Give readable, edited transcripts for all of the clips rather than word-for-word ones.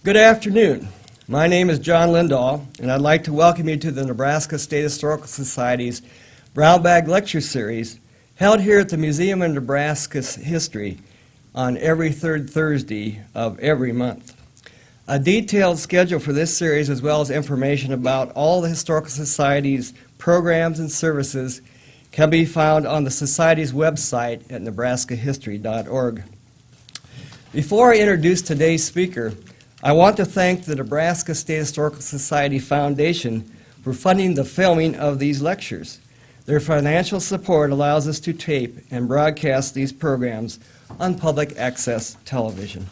Good afternoon. My name is John Lindahl, and I'd like to welcome you to the Nebraska State Historical Society's Brown Bag Lecture Series, held here at the Museum of Nebraska's History on every third Thursday of every month. A detailed schedule for this series, as well as information about all the Historical Society's programs and services, can be found on the Society's website at nebraskahistory.org. Before I introduce today's speaker, I want to thank the Nebraska State Historical Society Foundation for funding the filming of these lectures. Their financial support allows us to tape and broadcast these programs on public access television.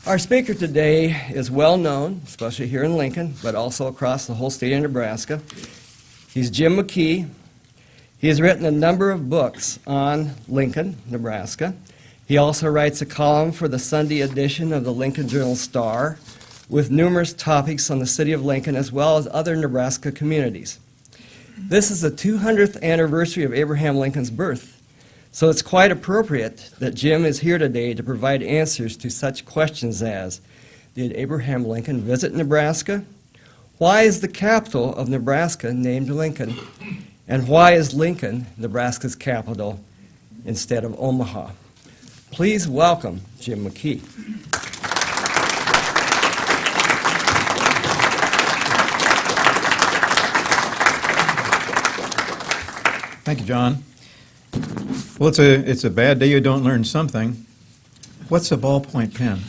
Our speaker today is well known, especially here in Lincoln, but also across the whole state of Nebraska. He's Jim McKee. He has written a number of books on Lincoln, Nebraska. He also writes a column for the Sunday edition of the Lincoln Journal-Star with numerous topics on the city of Lincoln as well as other Nebraska communities. This is the 200th anniversary of Abraham Lincoln's birth, so it's quite appropriate that Jim is here today to provide answers to such questions as, did Abraham Lincoln visit Nebraska? Why is the capital of Nebraska named Lincoln? And why is Lincoln Nebraska's capital instead of Omaha? Please welcome Jim McKee. Thank you, John. Well, it's a bad day you don't learn something. What's a ballpoint pen?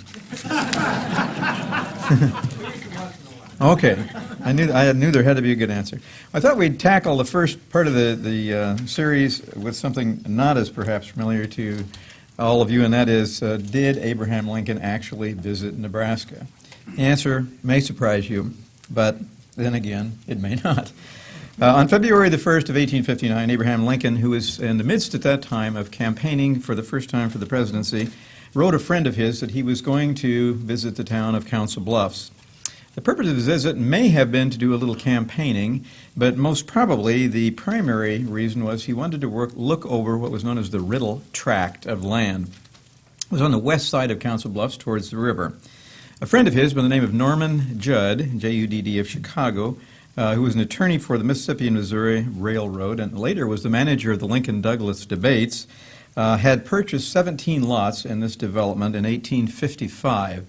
Okay, I knew there had to be a good answer. I thought we'd tackle the first part of the series with something not as perhaps familiar to all of you, and that is, did Abraham Lincoln actually visit Nebraska? The answer may surprise you, but then again, it may not. On February the 1st of 1859, Abraham Lincoln, who was in the midst at that time of campaigning for the first time for the presidency, wrote a friend of his that he was going to visit the town of Council Bluffs. The purpose of his visit may have been to do a little campaigning, but most probably the primary reason was he wanted to look over what was known as the Riddle Tract of land. It was on the west side of Council Bluffs towards the river. A friend of his by the name of Norman Judd, J-U-D-D, of Chicago, who was an attorney for the Mississippi and Missouri Railroad and later was the manager of the Lincoln-Douglas debates, had purchased 17 lots in this development in 1855.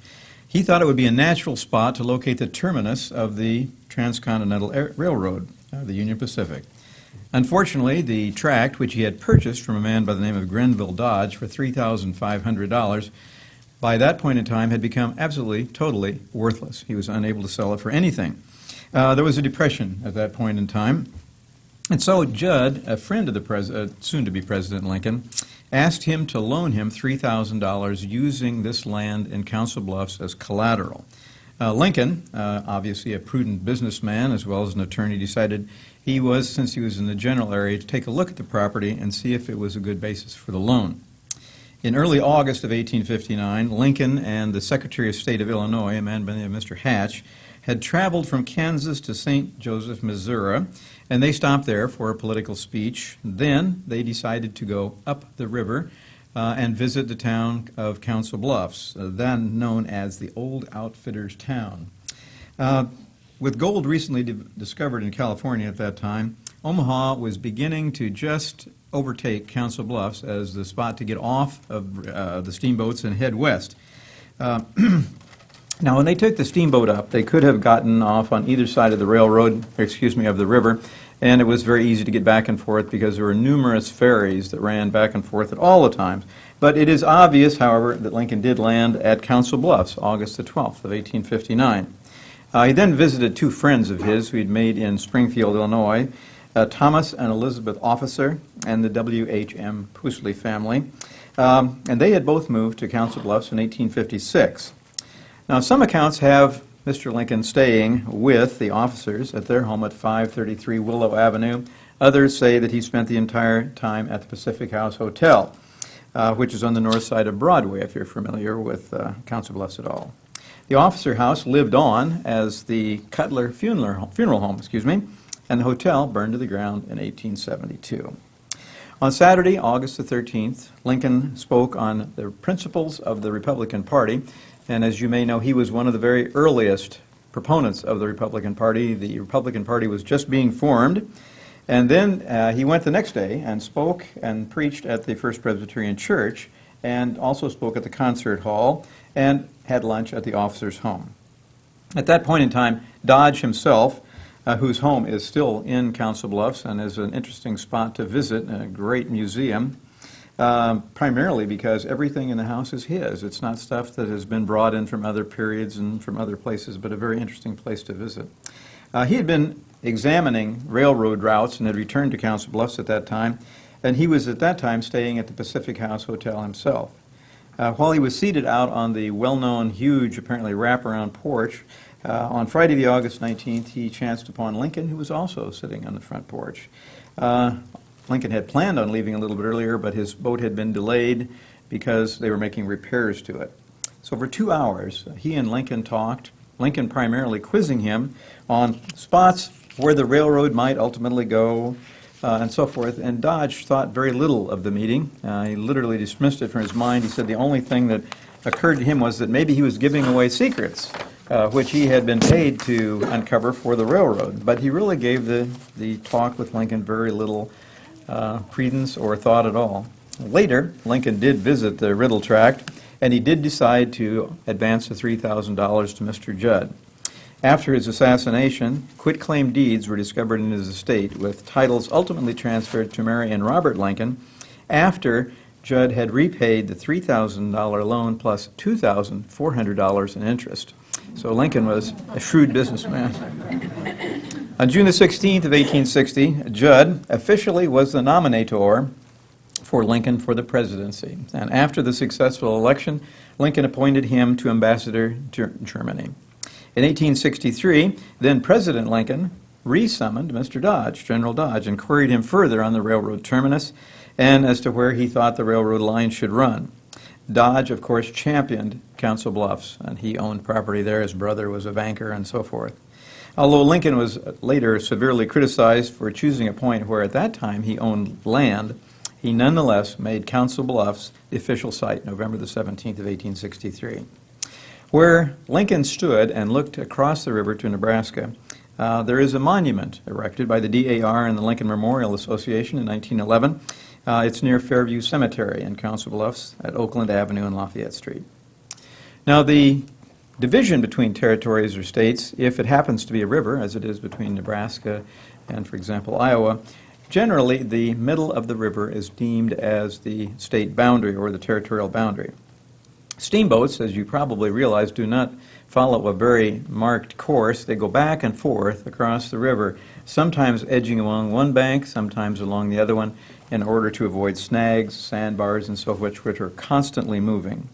He thought it would be a natural spot to locate the terminus of the Transcontinental Railroad, the Union Pacific. Unfortunately, the tract, which he had purchased from a man by the name of Grenville Dodge for $3,500, by that point in time had become absolutely, totally worthless. He was unable to sell it for anything. There was a depression at that point in time. And so Judd, a friend of the soon-to-be President Lincoln, asked him to loan him $3,000 using this land in Council Bluffs as collateral. Lincoln, obviously a prudent businessman as well as an attorney, decided since he was in the general area, to take a look at the property and see if it was a good basis for the loan. In early August of 1859, Lincoln and the Secretary of State of Illinois, a man by the name of Mr. Hatch, had traveled from Kansas to St. Joseph, Missouri, and they stopped there for a political speech. Then they decided to go up the river and visit the town of Council Bluffs, then known as the Old Outfitters Town. With gold recently discovered in California at that time, Omaha was beginning to just overtake Council Bluffs as the spot to get off of the steamboats and head west. Now, when they took the steamboat up, they could have gotten off on either side of the of the river, and it was very easy to get back and forth because there were numerous ferries that ran back and forth at all the times. But it is obvious, however, that Lincoln did land at Council Bluffs, August the 12th of 1859. He then visited two friends of his who he'd made in Springfield, Illinois, Thomas and Elizabeth Officer and the W.H.M. Pusely family, and they had both moved to Council Bluffs in 1856. Now, some accounts have Mr. Lincoln staying with the officers at their home at 533 Willow Avenue. Others say that he spent the entire time at the Pacific House Hotel, which is on the north side of Broadway, if you're familiar with Council Bluffs at all. The officer house lived on as the Cutler Funeral Home, and the hotel burned to the ground in 1872. On Saturday, August the 13th, Lincoln spoke on the principles of the Republican Party And as you may know, he was one of the very earliest proponents of the Republican Party. The Republican Party was just being formed. And then he went the next day and spoke and preached at the First Presbyterian Church, and also spoke at the concert hall and had lunch at the officer's home. At that point in time, Dodge himself, whose home is still in Council Bluffs and is an interesting spot to visit, a great museum, primarily because everything in the house is his. It's not stuff that has been brought in from other periods and from other places, but a very interesting place to visit. He had been examining railroad routes and had returned to Council Bluffs at that time, and he was at that time staying at the Pacific House Hotel himself. While he was seated out on the well-known, huge, apparently wraparound porch, on Friday, the August 19th, he chanced upon Lincoln, who was also sitting on the front porch. Lincoln had planned on leaving a little bit earlier, but his boat had been delayed because they were making repairs to it. So for 2 hours, he and Lincoln talked, Lincoln primarily quizzing him on spots where the railroad might ultimately go, and so forth. And Dodge thought very little of the meeting. He literally dismissed it from his mind. He said the only thing that occurred to him was that maybe he was giving away secrets, which he had been paid to uncover for the railroad. But he really gave the talk with Lincoln very little credence or thought at all. Later, Lincoln did visit the Riddle tract, and he did decide to advance the $3,000 to Mr. Judd. After his assassination, quitclaim deeds were discovered in his estate, with titles ultimately transferred to Mary and Robert Lincoln after Judd had repaid the $3,000 loan plus $2,400 in interest. So Lincoln was a shrewd businessman. On June the 16th of 1860, Judd officially was the nominator for Lincoln for the presidency. And after the successful election, Lincoln appointed him to ambassador to Germany. In 1863, then President Lincoln re-summoned Mr. Dodge, General Dodge, and queried him further on the railroad terminus and as to where he thought the railroad line should run. Dodge, of course, championed Council Bluffs, and he owned property there. His brother was a banker and so forth. Although Lincoln was later severely criticized for choosing a point where at that time he owned land, he nonetheless made Council Bluffs the official site, November the 17th of 1863. Where Lincoln stood and looked across the river to Nebraska, there is a monument erected by the DAR and the Lincoln Memorial Association in 1911. It's near Fairview Cemetery in Council Bluffs at Oakland Avenue and Lafayette Street. Now, the division between territories or states, if it happens to be a river, as it is between Nebraska and, for example, Iowa, generally the middle of the river is deemed as the state boundary or the territorial boundary. Steamboats, as you probably realize, do not follow a very marked course. They go back and forth across the river, sometimes edging along one bank, sometimes along the other one, in order to avoid snags, sandbars, and so forth, which are constantly moving.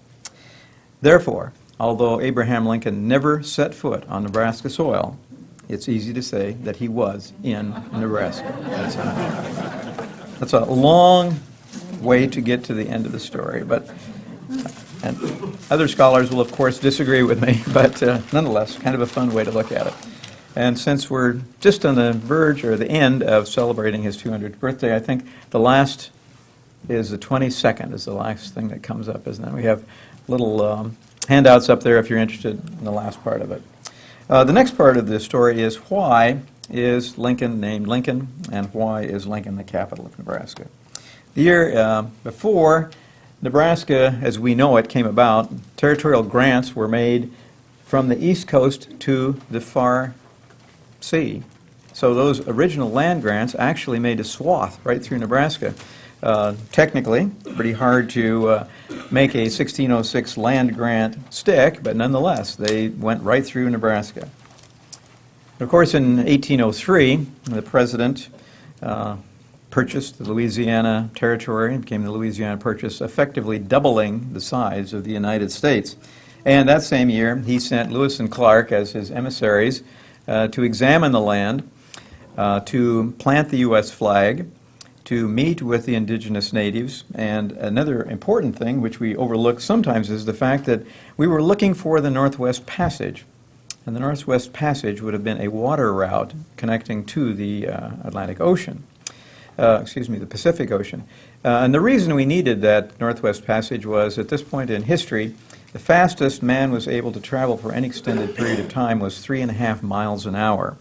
Therefore, although Abraham Lincoln never set foot on Nebraska soil, it's easy to say that he was in Nebraska. That's a long way to get to the end of the story, but and other scholars will, of course, disagree with me, but nonetheless, kind of a fun way to look at it. And since we're just on the verge or the end of celebrating his 200th birthday, I think the last is the 22nd is the last thing that comes up, isn't it? We have little handouts up there if you're interested in the last part of it. The next part of the story is why is Lincoln named Lincoln, and why is Lincoln the capital of Nebraska? The year before Nebraska, as we know it, came about, territorial grants were made from the East Coast to the far sea. So those original land grants actually made a swath right through Nebraska. Technically, pretty hard to make a 1606 land grant stick, but nonetheless, they went right through Nebraska. Of course, in 1803, the president purchased the Louisiana Territory and became the Louisiana Purchase, effectively doubling the size of the United States. And that same year, he sent Lewis and Clark as his emissaries to examine the land, to plant the U.S. flag, to meet with the indigenous natives. And another important thing, which we overlook sometimes, is the fact that we were looking for the Northwest Passage. And the Northwest Passage would have been a water route connecting to the Atlantic Ocean. The Pacific Ocean. And the reason we needed that Northwest Passage was, at this point in history, The fastest man was able to travel for any extended period of time was 3.5 miles an hour.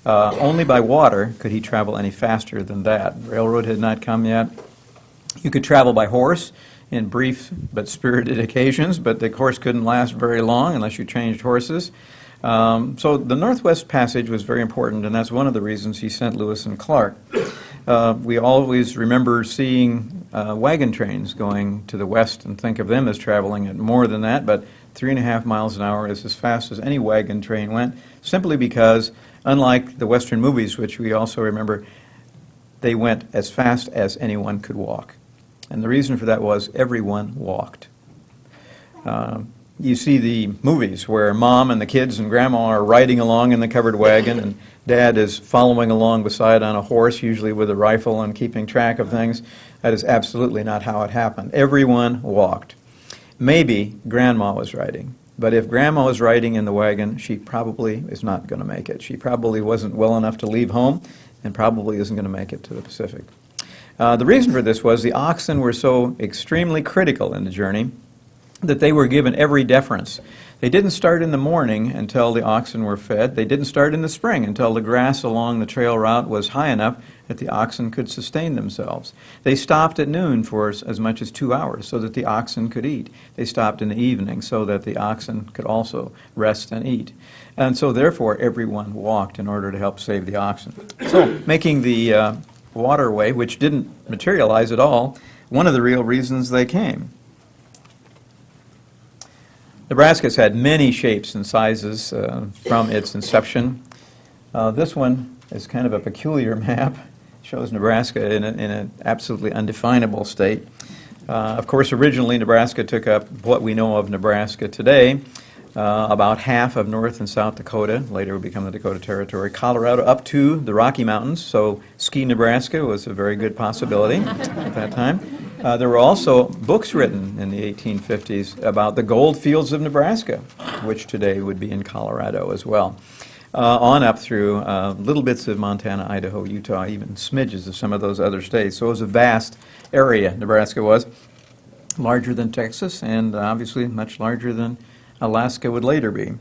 Only by water could he travel any faster than that. Railroad had not come yet. You could travel by horse in brief but spirited occasions, but the horse couldn't last very long unless you changed horses. So the Northwest Passage was very important, and that's one of the reasons he sent Lewis and Clark. We always remember seeing wagon trains going to the west and think of them as traveling at more than that, but 3.5 miles an hour is as fast as any wagon train went, simply because, unlike the Western movies, which we also remember, they went as fast as anyone could walk. And the reason for that was everyone walked. You see the movies where mom and the kids and grandma are riding along in the covered wagon, and dad is following along beside on a horse, usually with a rifle and keeping track of things. That is absolutely not how it happened. Everyone walked. Maybe grandma was riding, but if grandma was riding in the wagon, she probably is not going to make it. She probably wasn't well enough to leave home and probably isn't going to make it to the Pacific. The reason for this was the oxen were so extremely critical in the journey that they were given every deference. They didn't start in the morning until the oxen were fed. They didn't start in the spring until the grass along the trail route was high enough that the oxen could sustain themselves. They stopped at noon for as much as 2 hours so that the oxen could eat. They stopped in the evening so that the oxen could also rest and eat. And so therefore everyone walked in order to help save the oxen. So making the waterway, which didn't materialize at all, one of the real reasons they came. Nebraska's had many shapes and sizes from its inception. This one is kind of a peculiar map. It shows Nebraska in an absolutely undefinable state. Of course, originally Nebraska took up what we know of Nebraska today, about half of North and South Dakota, later would become the Dakota Territory, Colorado up to the Rocky Mountains, so ski Nebraska was a very good possibility at that time. There were also books written in the 1850s about the gold fields of Nebraska, which today would be in Colorado as well. On up through little bits of Montana, Idaho, Utah, even smidges of some of those other states. So it was a vast area, Nebraska was, larger than Texas and obviously much larger than Alaska would later be.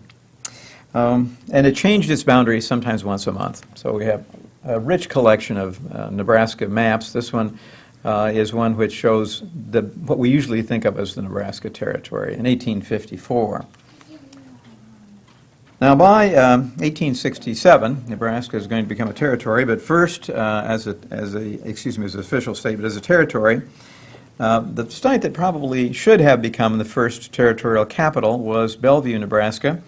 And it changed its boundaries sometimes once a month. So we have a rich collection of Nebraska maps. This one is one which shows what we usually think of as the Nebraska Territory in 1854. Now, by 1867, Nebraska is going to become a territory, but first, as an official state, but as a territory. The state that probably should have become the first territorial capital was Bellevue, Nebraska.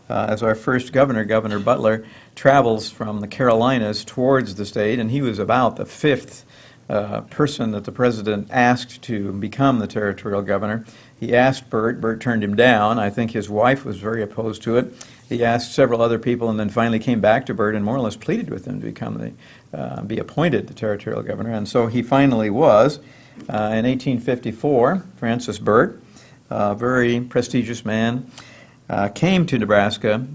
As our first governor, Governor Butler, travels from the Carolinas towards the state, and he was about the fifth person that the president asked to become the territorial governor. He asked Burt. Burt turned him down. I think his wife was very opposed to it. He asked several other people and then finally came back to Burt and more or less pleaded with him to be appointed the territorial governor. And so he finally was. In 1854, Francis Burt, a very prestigious man, came to Nebraska.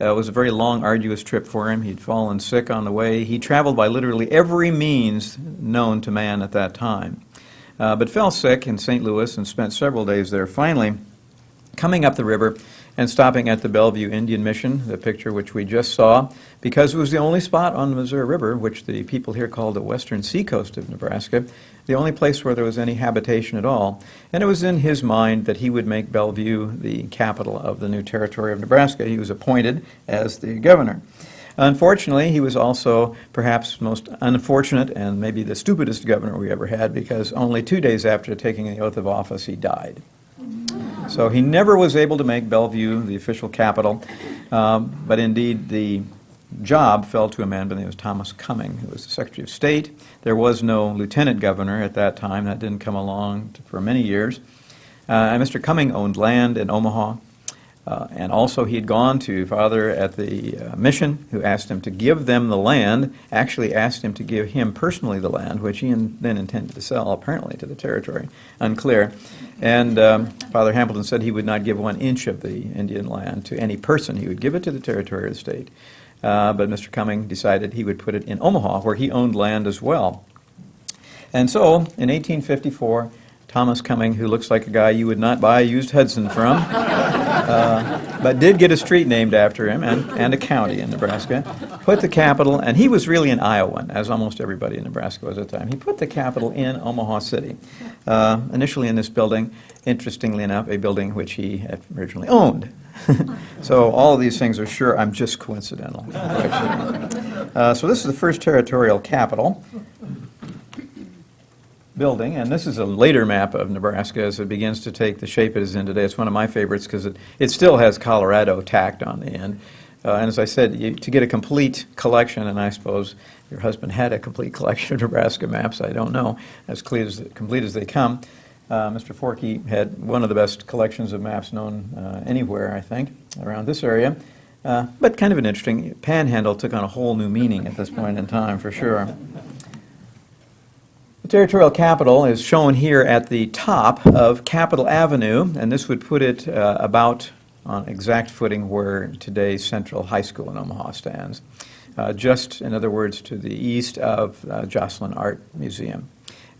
It was a very long, arduous trip for him. He'd fallen sick on the way. He traveled by literally every means known to man at that time, but fell sick in St. Louis and spent several days there. Finally, coming up the river and stopping at the Bellevue Indian Mission, the picture which we just saw, because it was the only spot on the Missouri River, which the people here call the western seacoast of Nebraska, the only place where there was any habitation at all. And it was in his mind that he would make Bellevue the capital of the new territory of Nebraska. He was appointed as the governor. Unfortunately, he was also perhaps most unfortunate and maybe the stupidest governor we ever had, because only 2 days after taking the oath of office, he died. So he never was able to make Bellevue the official capital, but indeed the job fell to a man by the name of Thomas Cumming, who was the Secretary of State. There was no lieutenant governor at that time. That didn't come along for many years. And Mr. Cumming owned land in Omaha, and also he had gone to Father at the mission, who asked him to give them the land, actually asked him to give him personally the land, which he then intended to sell, apparently, to the territory. Unclear. And Father Hamilton said he would not give 1 inch of the Indian land to any person. He would give it to the territory or the state. But Mr. Cumming decided he would put it in Omaha, where he owned land as well. And so, in 1854, Thomas Cumming, who looks like a guy you would not buy a used Hudson from, but did get a street named after him and a county in Nebraska, put the capital, and he was really an Iowan, as almost everybody in Nebraska was at the time. He put the capital in Omaha City, initially in this building, interestingly enough, a building which he had originally owned. So all of these things are sure, I'm just coincidental. So this is the first Territorial Capital building, and this is a later map of Nebraska as it begins to take the shape it is in today. It's one of my favorites because it still has Colorado tacked on the end. And as I said, to get a complete collection, and I suppose your husband had a complete collection of Nebraska maps, I don't know, as complete as they come. Mr. Forkey had one of the best collections of maps known anywhere, I think, around this area. But kind of an interesting, Panhandle took on a whole new meaning at this point in time, for sure. The Territorial Capital is shown here at the top of Capitol Avenue, and this would put it about on exact footing where today's Central High School in Omaha stands. Just, in other words, to the east of Joslyn Art Museum.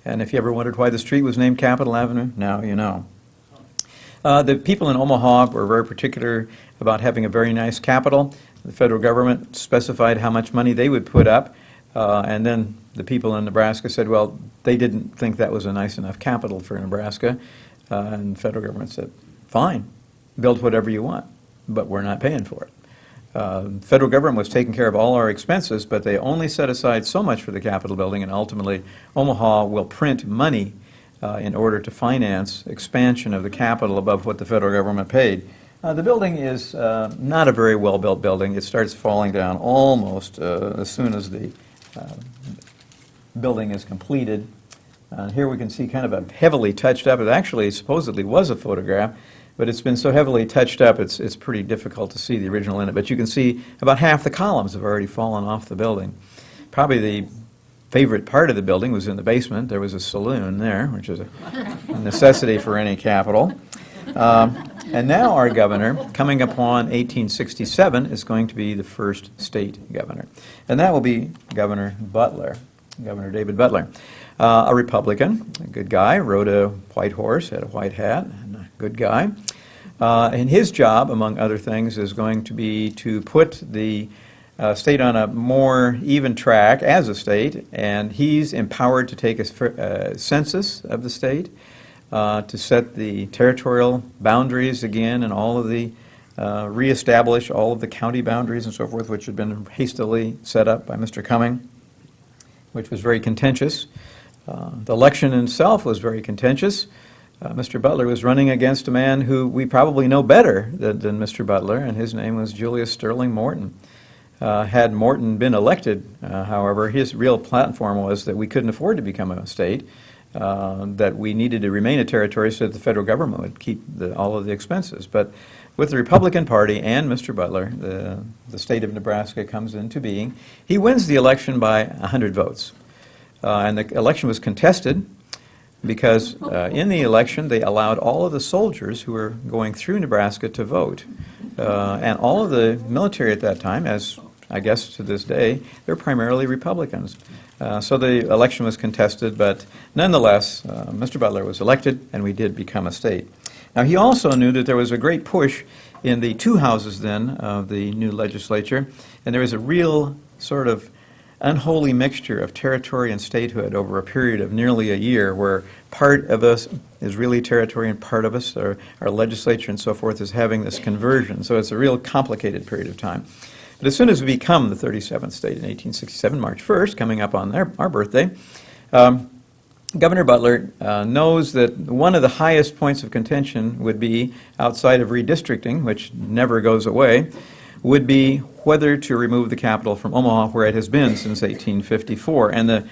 And if you ever wondered why the street was named Capitol Avenue, now you know. The people in Omaha were very particular about having a very nice capital. The federal government specified how much money they would put up, and then the people in Nebraska said, well, they didn't think that was a nice enough capital for Nebraska, and the federal government said, fine, build whatever you want, but we're not paying for it. Federal government was taking care of all our expenses, but they only set aside so much for the Capitol building, and ultimately Omaha will print money in order to finance expansion of the Capitol above what the federal government paid. The building is not a very well-built building. It starts falling down almost as soon as the building is completed. Here we can see kind of a heavily touched up, it actually supposedly was a photograph, but it's been so heavily touched up, it's pretty difficult to see the original in it. But you can see about half the columns have already fallen off the building. Probably the favorite part of the building was in the basement. There was a saloon there, which is a necessity for any capital. And now our governor, coming upon 1867, is going to be the first state governor. And that will be Governor Butler, Governor David Butler. A Republican, a good guy, rode a white horse, had a white hat, and a good guy. And his job, among other things, is going to be to put the state on a more even track as a state, and he's empowered to take a census of the state, to set the territorial boundaries again, and all of the reestablish all of the county boundaries and so forth, which had been hastily set up by Mr. Cumming, which was very contentious. The election itself was very contentious. Mr. Butler was running against a man who we probably know better than Mr. Butler, and his name was Julius Sterling Morton. Had Morton been elected, however, his real platform was that we couldn't afford to become a state, that we needed to remain a territory so that the federal government would keep all of the expenses. But with the Republican Party and Mr. Butler, the state of Nebraska comes into being. He wins the election by 100 votes. And the election was contested because in the election they allowed all of the soldiers who were going through Nebraska to vote. And all of the military at that time, as I guess to this day, they're primarily Republicans. So the election was contested, but nonetheless, Mr. Butler was elected, and we did become a state. Now, he also knew that there was a great push in the two houses then of the new legislature, and there was a real sort of unholy mixture of territory and statehood over a period of nearly a year, where part of us is really territory and part of us, our legislature and so forth, is having this conversion. So it's a real complicated period of time. But as soon as we become the 37th state in 1867, March 1st, coming up on our birthday, Governor Butler knows that one of the highest points of contention would be, outside of redistricting, which never goes away, would be whether to remove the capital from Omaha, where it has been since 1854. And the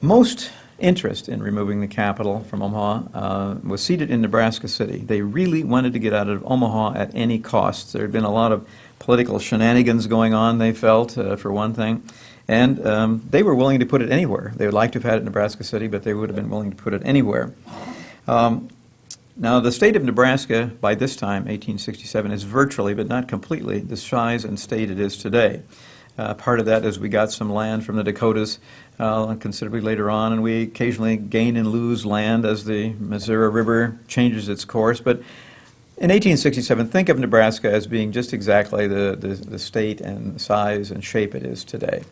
most interest in removing the capital from Omaha was seated in Nebraska City. They really wanted to get out of Omaha at any cost. There had been a lot of political shenanigans going on, they felt, for one thing. And they were willing to put it anywhere. They would like to have had it in Nebraska City, but they would have been willing to put it anywhere. Now, the state of Nebraska, by this time, 1867, is virtually, but not completely, the size and state it is today. Part of that is we got some land from the Dakotas considerably later on, and we occasionally gain and lose land as the Missouri River changes its course. But in 1867, think of Nebraska as being just exactly the state and size and shape it is today.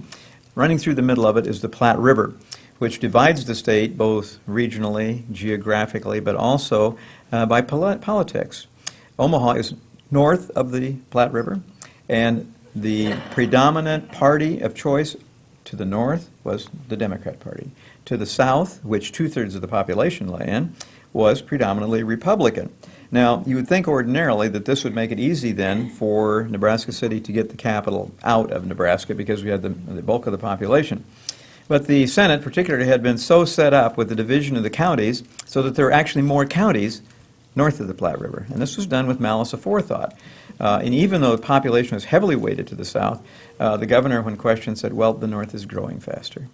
Running through the middle of it is the Platte River, which divides the state both regionally, geographically, but also by politics. Omaha is north of the Platte River, and the predominant party of choice to the north was the Democrat Party. To the south, which two-thirds of the population lay in, was predominantly Republican. Now, you would think ordinarily that this would make it easy then for Nebraska City to get the capital out of Nebraska because we had the bulk of the population. But the Senate particularly had been so set up with the division of the counties so that there were actually more counties north of the Platte River. And this was done with malice aforethought. And even though the population was heavily weighted to the south, the governor, when questioned, said, well, the north is growing faster.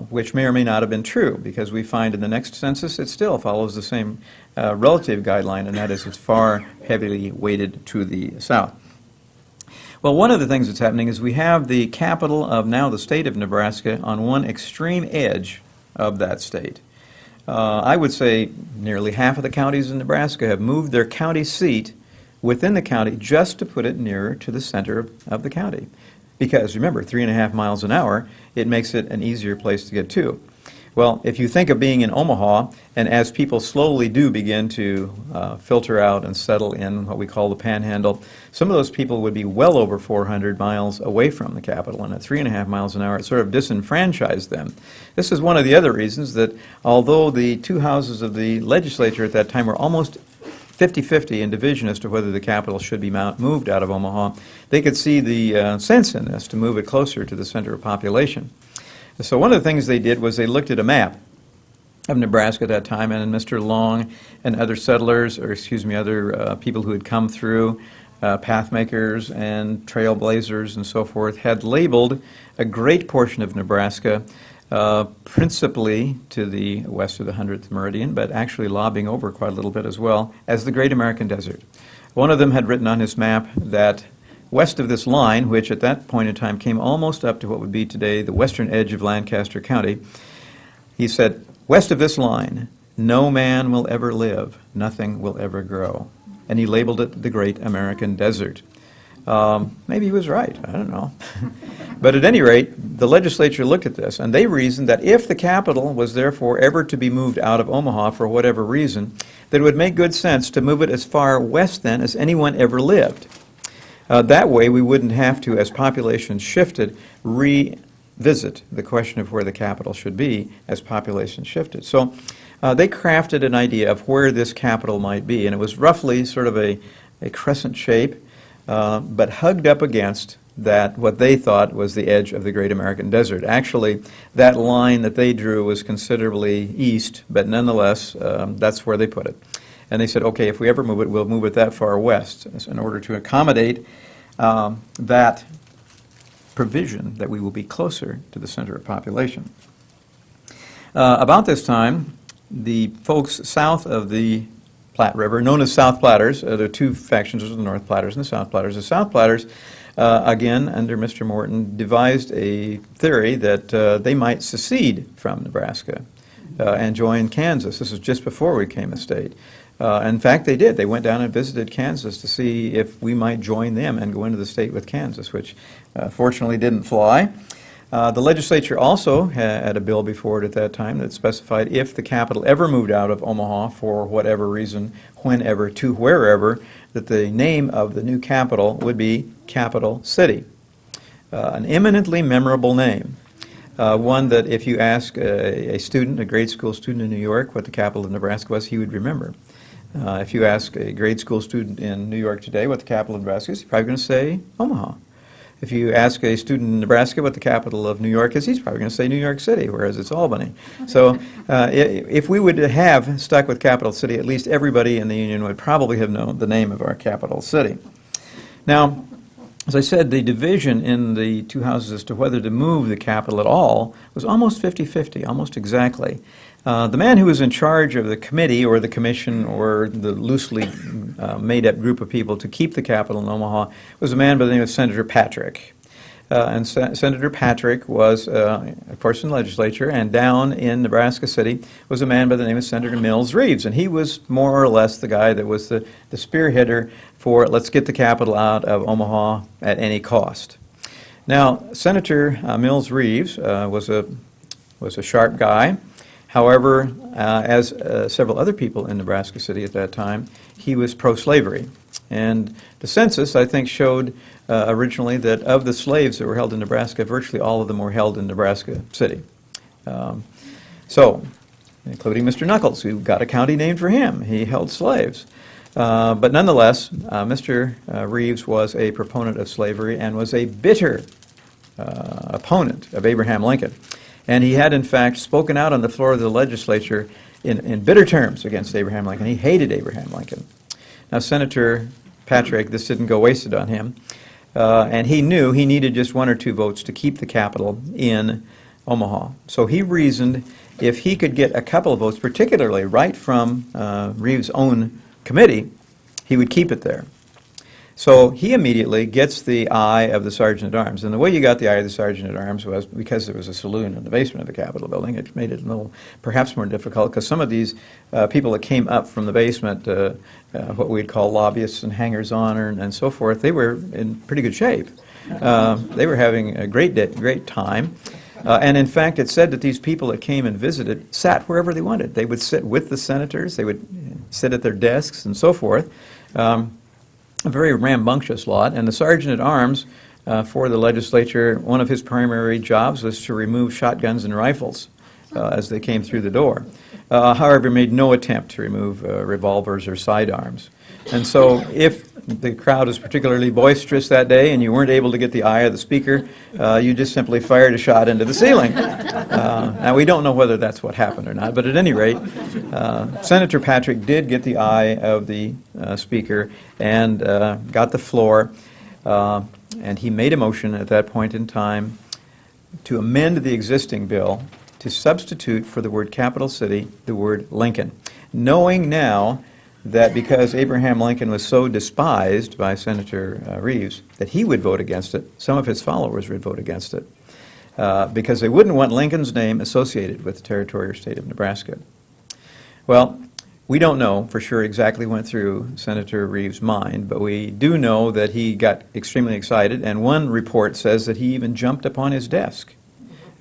Which may or may not have been true, because we find in the next census it still follows the same relative guideline, and that is it's far heavily weighted to the south. Well, one of the things that's happening is we have the capital of now the state of Nebraska on one extreme edge of that state. I would say nearly half of the counties in Nebraska have moved their county seat within the county just to put it nearer to the center of the county. Because remember, 3.5 miles an hour, it makes it an easier place to get to. Well, if you think of being in Omaha, and as people slowly do begin to filter out and settle in what we call the Panhandle, some of those people would be well over 400 miles away from the capital, and at 3.5 miles an hour, it sort of disenfranchised them. This is one of the other reasons that although the two houses of the legislature at that time were almost 50-50 in division as to whether the capital should be moved out of Omaha, they could see the sense in this to move it closer to the center of population. So one of the things they did was they looked at a map of Nebraska at that time, and Mr. Long and other settlers, or excuse me, other people who had come through, pathmakers and trailblazers and so forth, had labeled a great portion of Nebraska principally to the west of the 100th meridian, but actually lobbying over quite a little bit as well, as the Great American Desert. One of them had written on his map that west of this line, which at that point in time came almost up to what would be today the western edge of Lancaster County, he said, west of this line, no man will ever live, nothing will ever grow. And he labeled it the Great American Desert. Maybe he was right, I don't know. But at any rate, the legislature looked at this, and they reasoned that if the capital was therefore ever to be moved out of Omaha for whatever reason, that it would make good sense to move it as far west then as anyone ever lived. That way we wouldn't have to, as population shifted, revisit the question of where the capital should be as population shifted. So they crafted an idea of where this capital might be, and it was roughly sort of a crescent shape, but hugged up against that what they thought was the edge of the Great American Desert. Actually, that line that they drew was considerably east, but nonetheless, that's where they put it. And they said, okay, if we ever move it, we'll move it that far west in order to accommodate that provision that we will be closer to the center of population. About this time, the folks south of the Platte River, known as South Platters, there are two factions, the North Platters and the South Platters. The South Platters, again, under Mr. Morton, devised a theory that they might secede from Nebraska and join Kansas. This was just before we became a state. In fact, they did. They went down and visited Kansas to see if we might join them and go into the state with Kansas, which fortunately didn't fly. The legislature also had a bill before it at that time that specified if the capital ever moved out of Omaha for whatever reason, whenever, to wherever, that the name of the new capital would be Capital City. An eminently memorable name. One that if you ask a student, a grade school student in New York, what the capital of Nebraska was, he would remember. If you ask a grade school student in New York today what the capital of Nebraska is, he's probably going to say Omaha. If you ask a student in Nebraska what the capital of New York is, he's probably going to say New York City, whereas it's Albany. So if we would have stuck with Capital City, at least everybody in the Union would probably have known the name of our capital city. Now, as I said, the division in the two houses as to whether to move the capital at all was almost 50-50, almost exactly. The man who was in charge of the committee or the commission or the loosely made-up group of people to keep the capital in Omaha was a man by the name of Senator Patrick. and Senator Patrick was, of course, in the legislature, and down in Nebraska City was a man by the name of Senator Mills Reeves, and he was more or less the guy that was the spearheader for let's get the capital out of Omaha at any cost. Now, Senator Mills Reeves was a sharp guy. However, as several other people in Nebraska City at that time, he was pro-slavery. And the census, I think, showed originally that of the slaves that were held in Nebraska, virtually all of them were held in Nebraska City. So, including Mr. Knuckles, who got a county named for him. He held slaves. But nonetheless, Mr. Reeves was a proponent of slavery and was a bitter opponent of Abraham Lincoln. And he had, in fact, spoken out on the floor of the legislature in bitter terms against Abraham Lincoln. He hated Abraham Lincoln. Now, Senator Patrick, this didn't go wasted on him, and he knew he needed just 1 or 2 votes to keep the capital in Omaha. So he reasoned if he could get a couple of votes, particularly right from Reeves' own committee, he would keep it there. So he immediately gets the eye of the Sergeant-at-Arms. And the way you got the eye of the Sergeant-at-Arms was because there was a saloon in the basement of the Capitol building. It made it a little, perhaps more difficult, because some of these people that came up from the basement, what we'd call lobbyists and hangers-on and so forth, they were in pretty good shape. They were having a great time. And in fact, it said that these people that came and visited sat wherever they wanted. They would sit with the senators, they would sit at their desks and so forth. A very rambunctious lot, and the Sergeant-at-Arms for the legislature, one of his primary jobs was to remove shotguns and rifles as they came through the door. However, made no attempt to remove revolvers or sidearms. And so if the crowd was particularly boisterous that day and you weren't able to get the eye of the speaker, you just simply fired a shot into the ceiling. Now, we don't know whether that's what happened or not, but at any rate, Senator Patrick did get the eye of the speaker and got the floor, and he made a motion at that point in time to amend the existing bill to substitute for the word capital city the word Lincoln, knowing now that because Abraham Lincoln was so despised by Senator Reeves that he would vote against it, some of his followers would vote against it, because they wouldn't want Lincoln's name associated with the territory state of Nebraska. Well, we don't know for sure exactly what went through Senator Reeves' mind, but we do know that he got extremely excited, and one report says that he even jumped upon his desk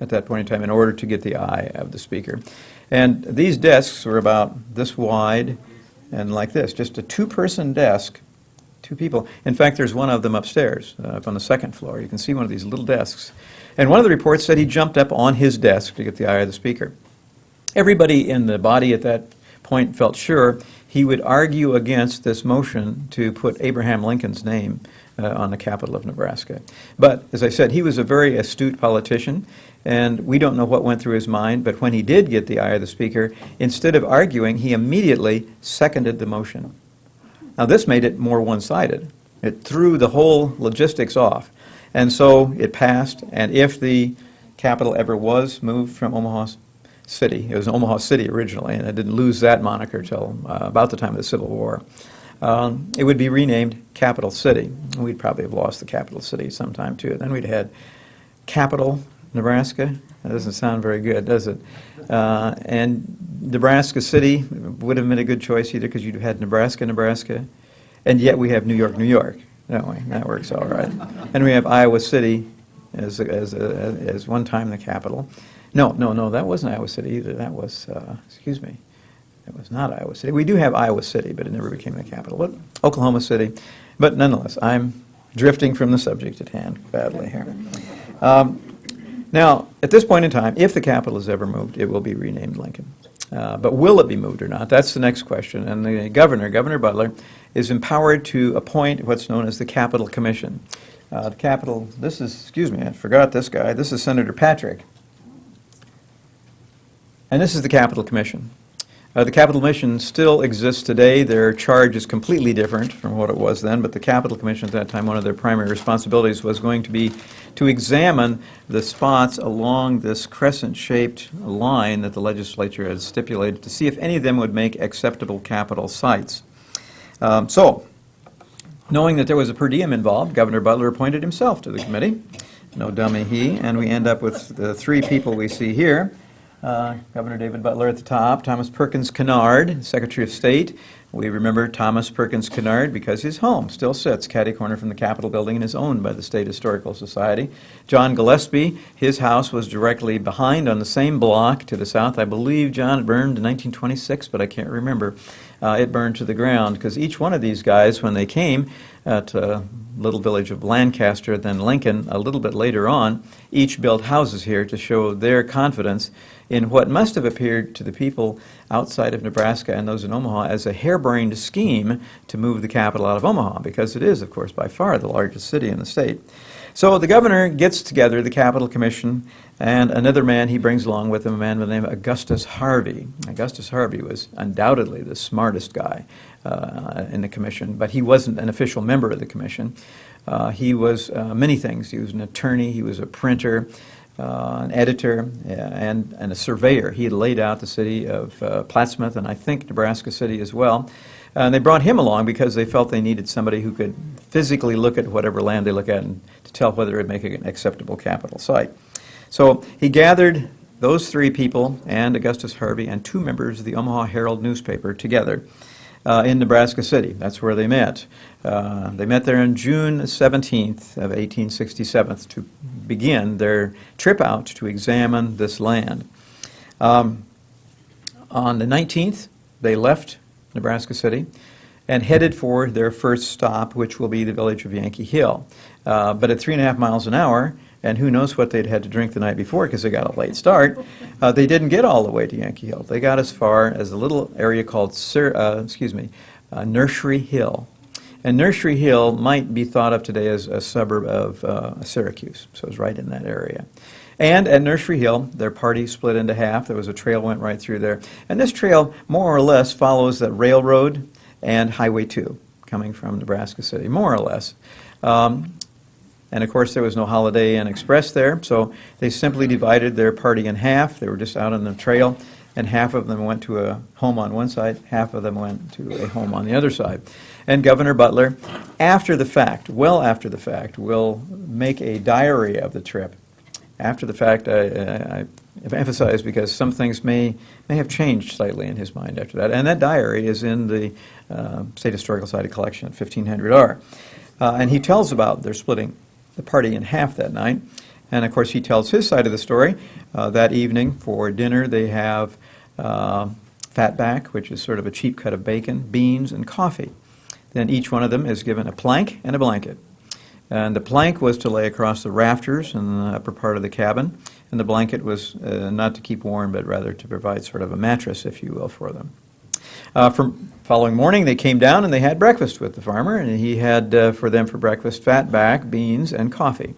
at that point in time in order to get the eye of the speaker. And these desks were about this wide and like this, just a 2-person desk, 2 people. In fact, there's one of them upstairs, up on the 2nd floor. You can see one of these little desks. And one of the reports said he jumped up on his desk to get the eye of the speaker. Everybody in the body at that point felt sure he would argue against this motion to put Abraham Lincoln's name on the capital of Nebraska. But, as I said, he was a very astute politician, and we don't know what went through his mind, but when he did get the eye of the speaker, instead of arguing, he immediately seconded the motion. Now, this made it more one-sided. It threw the whole logistics off. And so it passed, and if the capital ever was moved from Omaha City, it was Omaha City originally, and it didn't lose that moniker until about the time of the Civil War, it would be renamed Capital City. We'd probably have lost the capital city sometime, too. Then we'd had Capital Nebraska. That doesn't sound very good, does it? And Nebraska City would have been a good choice either, because you'd have had Nebraska, and yet we have New York, don't we? That works all right. And we have Iowa City as one time the capital. No, that wasn't Iowa City either. That was, excuse me, that was not Iowa City. We do have Iowa City, but it never became the capital. But Oklahoma City. But nonetheless, I'm drifting from the subject at hand badly here. Now, at this point in time, if the capital is ever moved, it will be renamed Lincoln. But will it be moved or not? That's the next question. And the Governor Butler, is empowered to appoint what's known as the Capital Commission. The Capital, this is, excuse me, I forgot this guy. This is Senator Patrick. And this is the Capital Commission. The Capital Commission still exists today. Their charge is completely different from what it was then, but the Capital Commission at that time, one of their primary responsibilities was going to be to examine the spots along this crescent-shaped line that the legislature had stipulated to see if any of them would make acceptable capital sites. So, knowing that there was a per diem involved, Governor Butler appointed himself to the committee. no dummy he, and we end up with the three people we see here. Governor David Butler at the top, Thomas Perkins Kennard, Secretary of State. We remember Thomas Perkins Kennard because his home still sits catty-corner from the Capitol building and is owned by the State Historical Society. John Gillespie, his house was directly behind on the same block to the south. I believe, John, it burned in 1926, but I can't remember. It burned to the ground because each one of these guys, when they came at little village of Lancaster, then Lincoln, a little bit later on, each built houses here to show their confidence in what must have appeared to the people outside of Nebraska and those in Omaha as a harebrained scheme to move the capital out of Omaha, because it is, of course, by far the largest city in the state. So the governor gets together the Capital Commission and another man he brings along with him, a man by the name of Augustus Harvey. Augustus Harvey was undoubtedly the smartest guy in the commission, but he wasn't an official member of the commission. He was many things. He was an attorney, he was a printer, an editor, and a surveyor. He had laid out the city of Plattsmouth and I think Nebraska City as well. And they brought him along because they felt they needed somebody who could physically look at whatever land they look at and to tell whether it would make an acceptable capital site. So he gathered those three people and Augustus Harvey and two members of the Omaha Herald newspaper together in Nebraska City. That's where they met. They met there on June 17th of 1867 to begin their trip out to examine this land. On the 19th, they left Nebraska City and headed for their first stop, which will be the village of Yankee Hill. But at 3.5 miles an hour, and who knows what they'd had to drink the night before because they got a late start, they didn't get all the way to Yankee Hill. They got as far as a little area called Nursery Hill. And Nursery Hill might be thought of today as a suburb of Syracuse, so it's right in that area. And at Nursery Hill, their party split into half. There was a trail went right through there. And this trail more or less follows the railroad and Highway 2 coming from Nebraska City, more or less. And of course, there was no Holiday Inn Express there, so they simply divided their party in half. They were just out on the trail, and half of them went to a home on one side, half of them went to a home on the other side. And Governor Butler, after the fact, well after the fact, will make a diary of the trip. After the fact, I emphasize because some things may have changed slightly in his mind after that. And that diary is in the State Historical Society collection at 1500R. And he tells about their splitting the party in half that night. And of course, he tells his side of the story. That evening for dinner, they have fatback, which is sort of a cheap cut of bacon, beans, and coffee. Then each one of them is given a plank and a blanket. And the plank was to lay across the rafters in the upper part of the cabin, and the blanket was not to keep warm, but rather to provide sort of a mattress, if you will, for them. From following morning, they came down and they had breakfast with the farmer, and he had for them for breakfast fatback, beans, and coffee.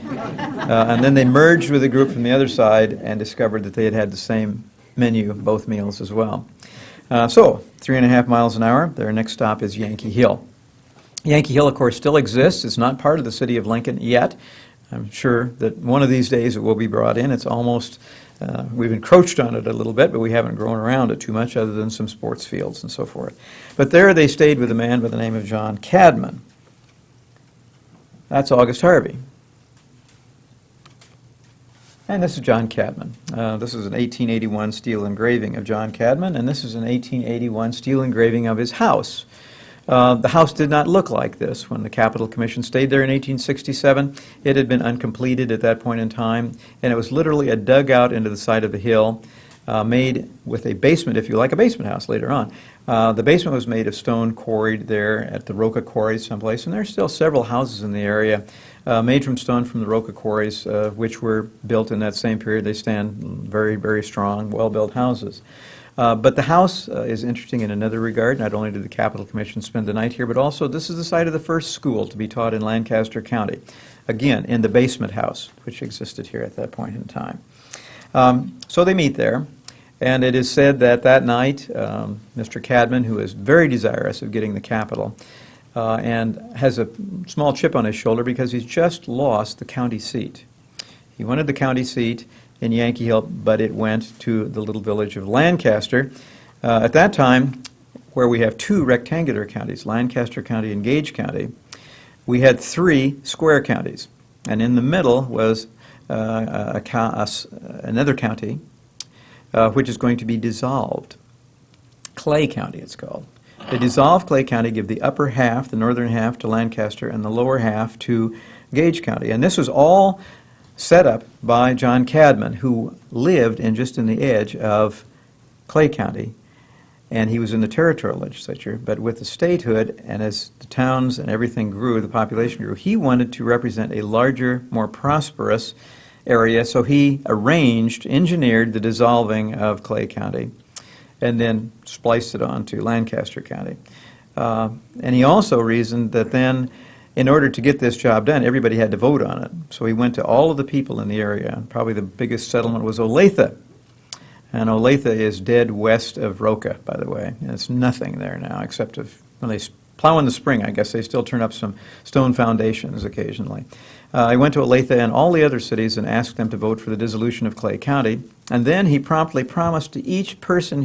And then they merged with a group from the other side and discovered that they had had the same menu, both meals as well. So, 3.5 miles an hour, their next stop is Yankee Hill. Yankee Hill, of course, still exists. It's not part of the city of Lincoln yet. I'm sure that one of these days it will be brought in. It's almost, we've encroached on it a little bit, but we haven't grown around it too much other than some sports fields and so forth. But there they stayed with a man by the name of John Cadman. That's August Harvey. And this is John Cadman. This is an 1881 steel engraving of John Cadman, and this is an 1881 steel engraving of his house. The house did not look like this when the Capital Commission stayed there in 1867. It had been uncompleted at that point in time, and it was literally a dugout into the side of the hill, made with a basement, if you like, a basement house later on. The basement was made of stone quarried there at the Roca Quarries someplace, and there are still several houses in the area made from stone from the Roca Quarries, which were built in that same period. They stand very, very strong, well-built houses. But the house is interesting in another regard. Not only did the Capital Commission spend the night here, but also this is the site of the first school to be taught in Lancaster County. Again, in the basement house, which existed here at that point in time. So they meet there, and it is said that that night, Mr. Cadman, who is very desirous of getting the capital, and has a small chip on his shoulder because he's just lost the county seat. He wanted the county seat in Yankee Hill, but it went to the little village of Lancaster. At that time, where we have two rectangular counties, Lancaster County and Gage County, we had three square counties. and in the middle was another county, which is going to be dissolved. Clay County, it's called. They dissolve Clay County, give the upper half, the northern half, to Lancaster, and the lower half to Gage County. And this was all set up by John Cadman, who lived just in the edge of Clay County, and he was in the territorial legislature. But with the statehood, and as the towns and everything grew, the population grew, he wanted to represent a larger, more prosperous area, so he engineered the dissolving of Clay County, and then spliced it onto Lancaster County. And he also reasoned that then, in order to get this job done, everybody had to vote on it. So he went to all of the people in the area. Probably the biggest settlement was Olathe. And Olathe is dead west of Roca, by the way. And it's nothing there now, except when they plow in the spring, I guess they still turn up some stone foundations occasionally. He went to Olathe and all the other cities and asked them to vote for the dissolution of Clay County. And then he promptly promised to each person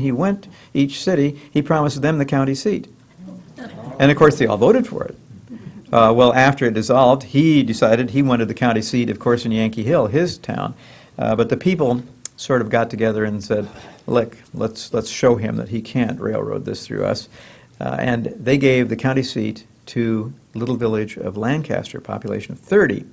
each city, he promised them the county seat. And of course, they all voted for it. Well, after it dissolved, he decided he wanted the county seat, of course, in Yankee Hill, his town. But the people sort of got together and said, look, let's show him that he can't railroad this through us. And they gave the county seat to the little village of Lancaster, population of 30.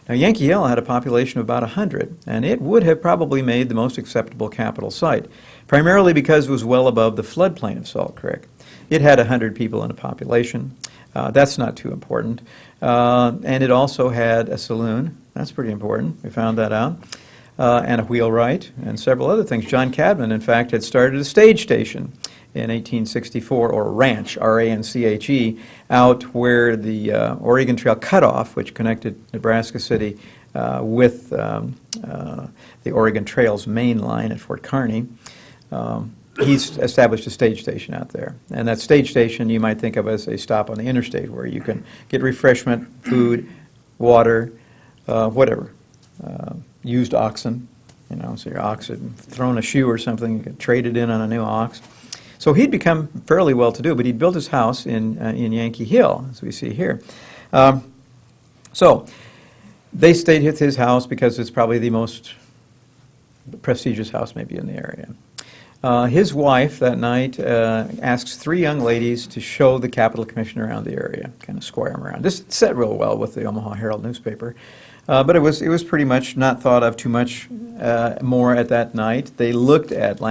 Now, Yankee Hill had a population of about 100, and it would have probably made the most acceptable capital site, primarily because it was well above the floodplain of Salt Creek. It had 100 people in a population. That's not too important. And it also had a saloon. That's pretty important. We found that out. And a wheelwright and several other things. John Cadman, in fact, had started a stage station in 1864, or ranch, R-A-N-C-H-E, out where the Oregon Trail cutoff, which connected Nebraska City with the Oregon Trail's main line at Fort Kearny. He's established a stage station out there. And that stage station you might think of as a stop on the interstate where you can get refreshment, food, water, whatever. Used oxen, so your ox had thrown a shoe or something, you could trade it in on a new ox. So he'd become fairly well-to-do, but he'd built his house in Yankee Hill, as we see here. So they stayed at his house because it's probably the most prestigious house maybe in the area. His wife that night asks 3 young ladies to show the Capital Commission around the area, kind of square them around. This set real well with the Omaha Herald newspaper. But it was pretty much not thought of too much more at that night. They looked at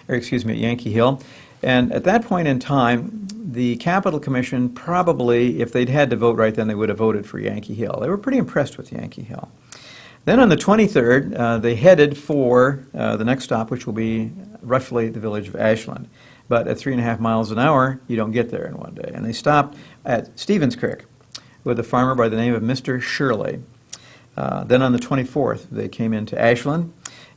Yankee Hill, and at that point in time, the Capital Commission probably, if they'd had to vote right then, they would have voted for Yankee Hill. They were pretty impressed with Yankee Hill. Then on the 23rd, they headed for the next stop, which will be roughly the village of Ashland. But at 3.5 miles an hour, you don't get there in one day. And they stopped at Stevens Creek with a farmer by the name of Mr. Shirley. Then on the 24th, they came into Ashland.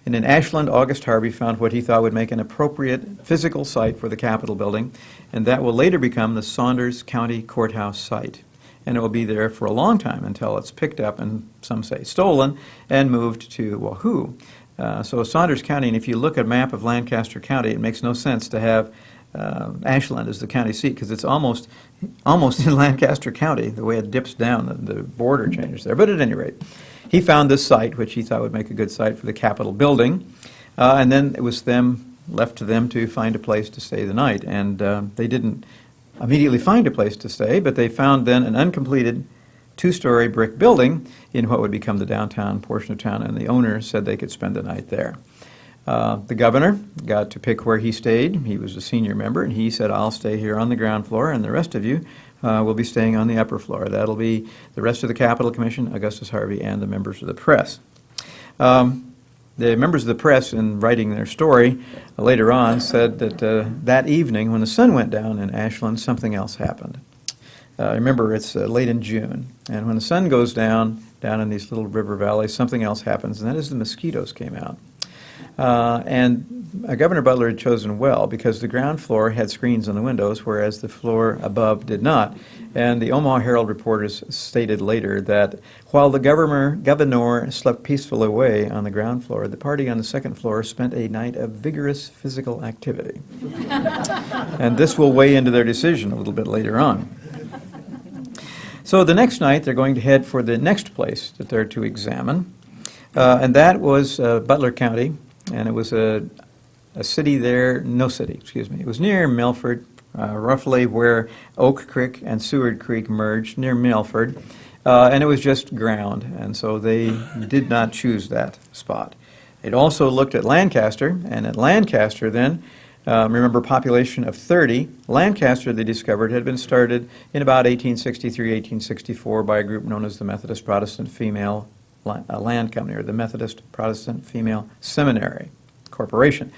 And in Ashland, August Harvey found what he thought would make an appropriate physical site for the Capitol building, and that will later become the Saunders County Courthouse site. And it will be there for a long time until it's picked up, and some say stolen, and moved to Wahoo. So Saunders County, and if you look at a map of Lancaster County, it makes no sense to have Ashland as the county seat, because it's almost in Lancaster County, the way it dips down, the border changes there. But at any rate, he found this site, which he thought would make a good site for the Capitol building, and then it was left to them to find a place to stay the night. And they didn't immediately find a place to stay, but they found then an uncompleted 2-story brick building in what would become the downtown portion of town, and the owner said they could spend the night there. The governor got to pick where he stayed. He was a senior member, and he said, I'll stay here on the ground floor, and the rest of you will be staying on the upper floor. That'll be the rest of the Capitol Commission, Augustus Harvey, and the members of the press. The members of the press, in writing their story later on, said that that evening, when the sun went down in Ashland, something else happened. Remember, it's late in June, and when the sun goes down in these little river valleys, something else happens, and that is the mosquitoes came out. And Governor Butler had chosen well, because the ground floor had screens on the windows, whereas the floor above did not. And the Omaha Herald reporters stated later that while the governor slept peacefully away on the ground floor, the party on the second floor spent a night of vigorous physical activity. And this will weigh into their decision a little bit later on. So the next night, they're going to head for the next place that they're to examine, and that was Butler County, and it was a city there, no city, excuse me. It was near Milford, roughly where Oak Creek and Seward Creek merged, near Milford, and it was just ground, and so they did not choose that spot. They'd also looked at Lancaster, and at Lancaster then, remember, population of 30. Lancaster, they discovered, had been started in about 1863, 1864 by a group known as the Methodist Protestant Female Land Company, or the Methodist Protestant Female Seminary Corporation.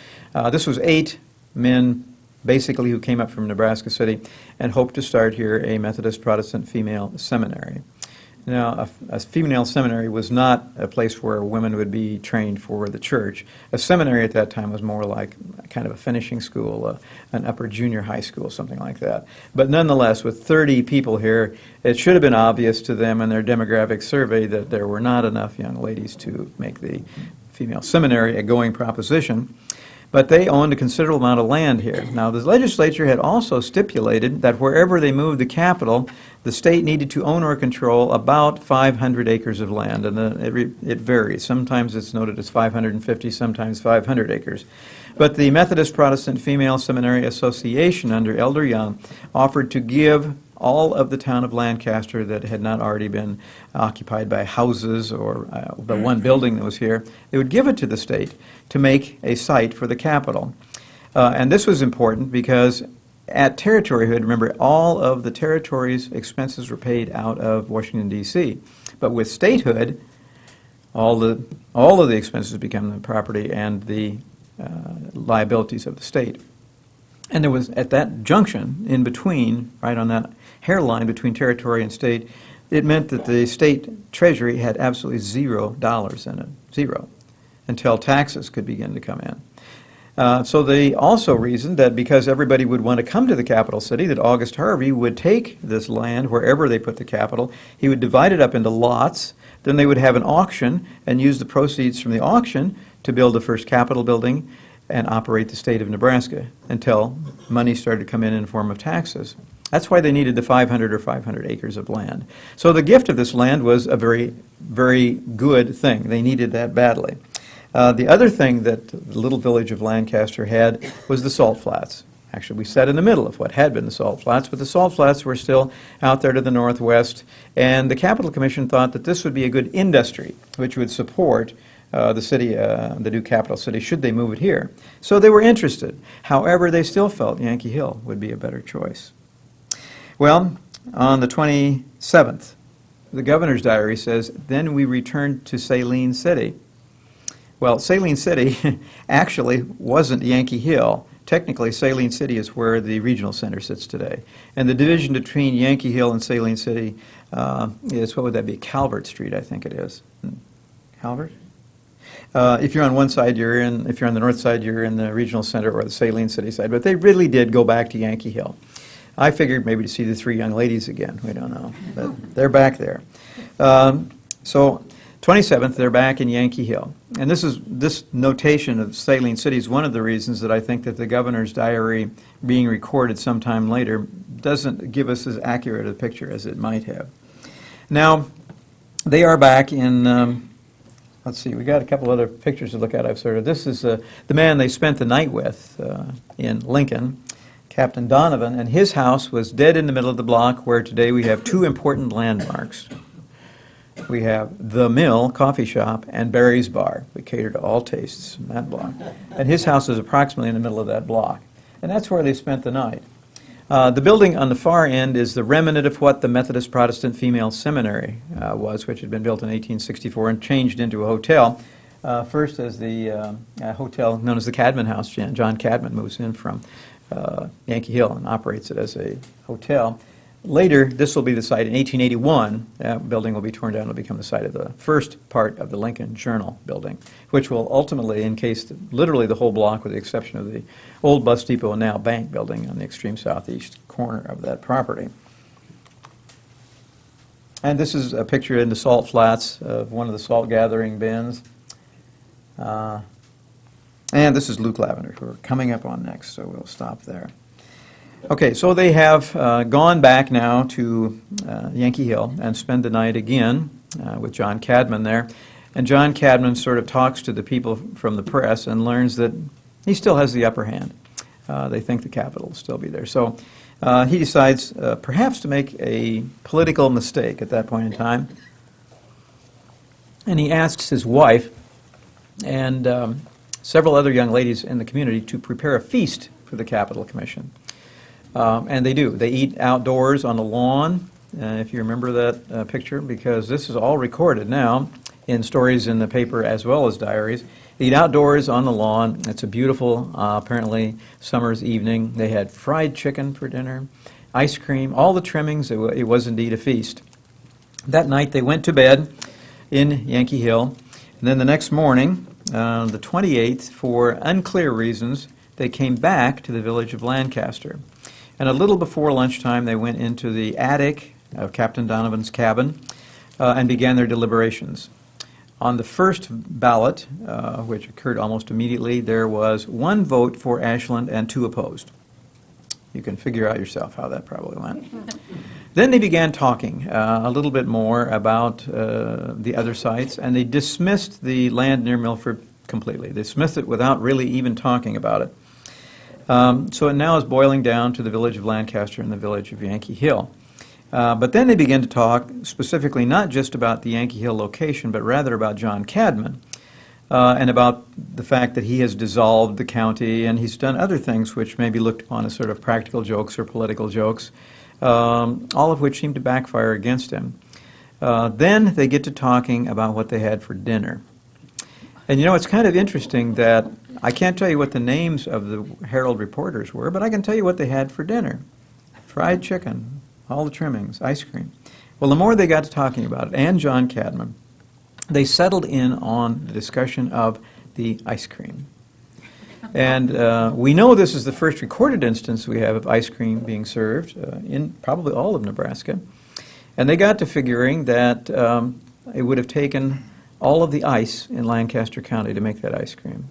This was 8 men, basically, who came up from Nebraska City and hoped to start here a Methodist Protestant Female Seminary. Now, a female seminary was not a place where women would be trained for the church. A seminary at that time was more like kind of a finishing school, an upper junior high school, something like that. But nonetheless, with 30 people here, it should have been obvious to them in their demographic survey that there were not enough young ladies to make the female seminary a going proposition. But they owned a considerable amount of land here. Now, the legislature had also stipulated that wherever they moved the capital, the state needed to own or control about 500 acres of land, and it varies. Sometimes it's noted as 550, sometimes 500 acres. But the Methodist Protestant Female Seminary Association under Elder Young offered to give all of the town of Lancaster that had not already been occupied by houses or the one building that was here, they would give it to the state to make a site for the capital. And this was important because at territoryhood, remember, all of the territory's expenses were paid out of Washington, D.C. But with statehood, all of the expenses become the property and the liabilities of the state. And there was, at that junction, in between, right on that hairline between territory and state, it meant that the state treasury had absolutely $0 in it, zero, until taxes could begin to come in. So they also reasoned that because everybody would want to come to the capital city, that August Harvey would take this land wherever they put the capital. He would divide it up into lots. Then they would have an auction and use the proceeds from the auction to build the first Capitol building and operate the state of Nebraska until money started to come in the form of taxes. That's why they needed the 500 or 500 acres of land. So the gift of this land was a very, very good thing. They needed that badly. The other thing that the little village of Lancaster had was the salt flats. Actually, we sat in the middle of what had been the salt flats, but the salt flats were still out there to the northwest, and the Capital Commission thought that this would be a good industry which would support the city, the new capital city, should they move it here. So they were interested. However, they still felt Yankee Hill would be a better choice. Well, on the 27th, the governor's diary says, then we returned to Saline City. Well, Saline City actually wasn't Yankee Hill. Technically, Saline City is where the regional center sits today. And the division between Yankee Hill and Saline City is, what would that be, Calvert Street, I think it is. Calvert? If you're on one side, if you're on the north side, you're in the regional center or the Saline City side. But they really did go back to Yankee Hill. I figured maybe to see the 3 young ladies again. We don't know. But they're back there. So 27th, they're back in Yankee Hill. And this notation of Saline City is one of the reasons that I think that the governor's diary being recorded sometime later doesn't give us as accurate a picture as it might have. Now, they are back in... let's see, we got a couple other pictures to look at. This is the man they spent the night with in Lincoln, Captain Donovan, and his house was dead in the middle of the block where today we have 2 important landmarks. We have The Mill Coffee Shop and Barry's Bar. We cater to all tastes in that block. And his house is approximately in the middle of that block. And that's where they spent the night. The building on the far end is the remnant of what the Methodist Protestant Female Seminary was, which had been built in 1864 and changed into a hotel. First as the hotel known as the Cadman House. John Cadman moves in from Yankee Hill and operates it as a hotel. Later, this will be the site. In 1881, that building will be torn down and will become the site of the first part of the Lincoln Journal building, which will ultimately encase literally the whole block with the exception of the old bus depot and now bank building on the extreme southeast corner of that property. And this is a picture in the salt flats of one of the salt gathering bins. And this is Luke Lavender, who we're coming up on next, so we'll stop there. Okay, so they have gone back now to Yankee Hill and spend the night again with John Cadman there. And John Cadman sort of talks to the people from the press and learns that he still has the upper hand. They think the Capitol will still be there. So he decides perhaps to make a political mistake at that point in time. And he asks his wife and several other young ladies in the community to prepare a feast for the Capitol Commission. And they do. They eat outdoors on the lawn, if you remember that picture, because this is all recorded now in stories in the paper as well as diaries. They eat outdoors on the lawn. It's a beautiful, apparently, summer's evening. They had fried chicken for dinner, ice cream, all the trimmings. It was indeed a feast. That night they went to bed in Yankee Hill. And then the next morning, the 28th, for unclear reasons, they came back to the village of Lancaster. And a little before lunchtime, they went into the attic of Captain Donovan's cabin and began their deliberations. On the first ballot, which occurred almost immediately, there was 1 vote for Ashland and 2 opposed. You can figure out yourself how that probably went. Then they began talking a little bit more about the other sites, and they dismissed the land near Milford completely. They dismissed it without really even talking about it. So it now is boiling down to the village of Lancaster and the village of Yankee Hill. But then they began to talk specifically not just about the Yankee Hill location, but rather about John Cadman and about the fact that he has dissolved the county and he's done other things which may be looked upon as sort of practical jokes or political jokes, all of which seem to backfire against him. Then they get to talking about what they had for dinner. And you know, it's kind of interesting that I can't tell you what the names of the Herald reporters were, but I can tell you what they had for dinner. Fried chicken, all the trimmings, ice cream. Well, the more they got to talking about it, and John Cadman, they settled in on the discussion of the ice cream. And we know this is the first recorded instance we have of ice cream being served in probably all of Nebraska. And they got to figuring that it would have taken all of the ice in Lancaster County to make that ice cream.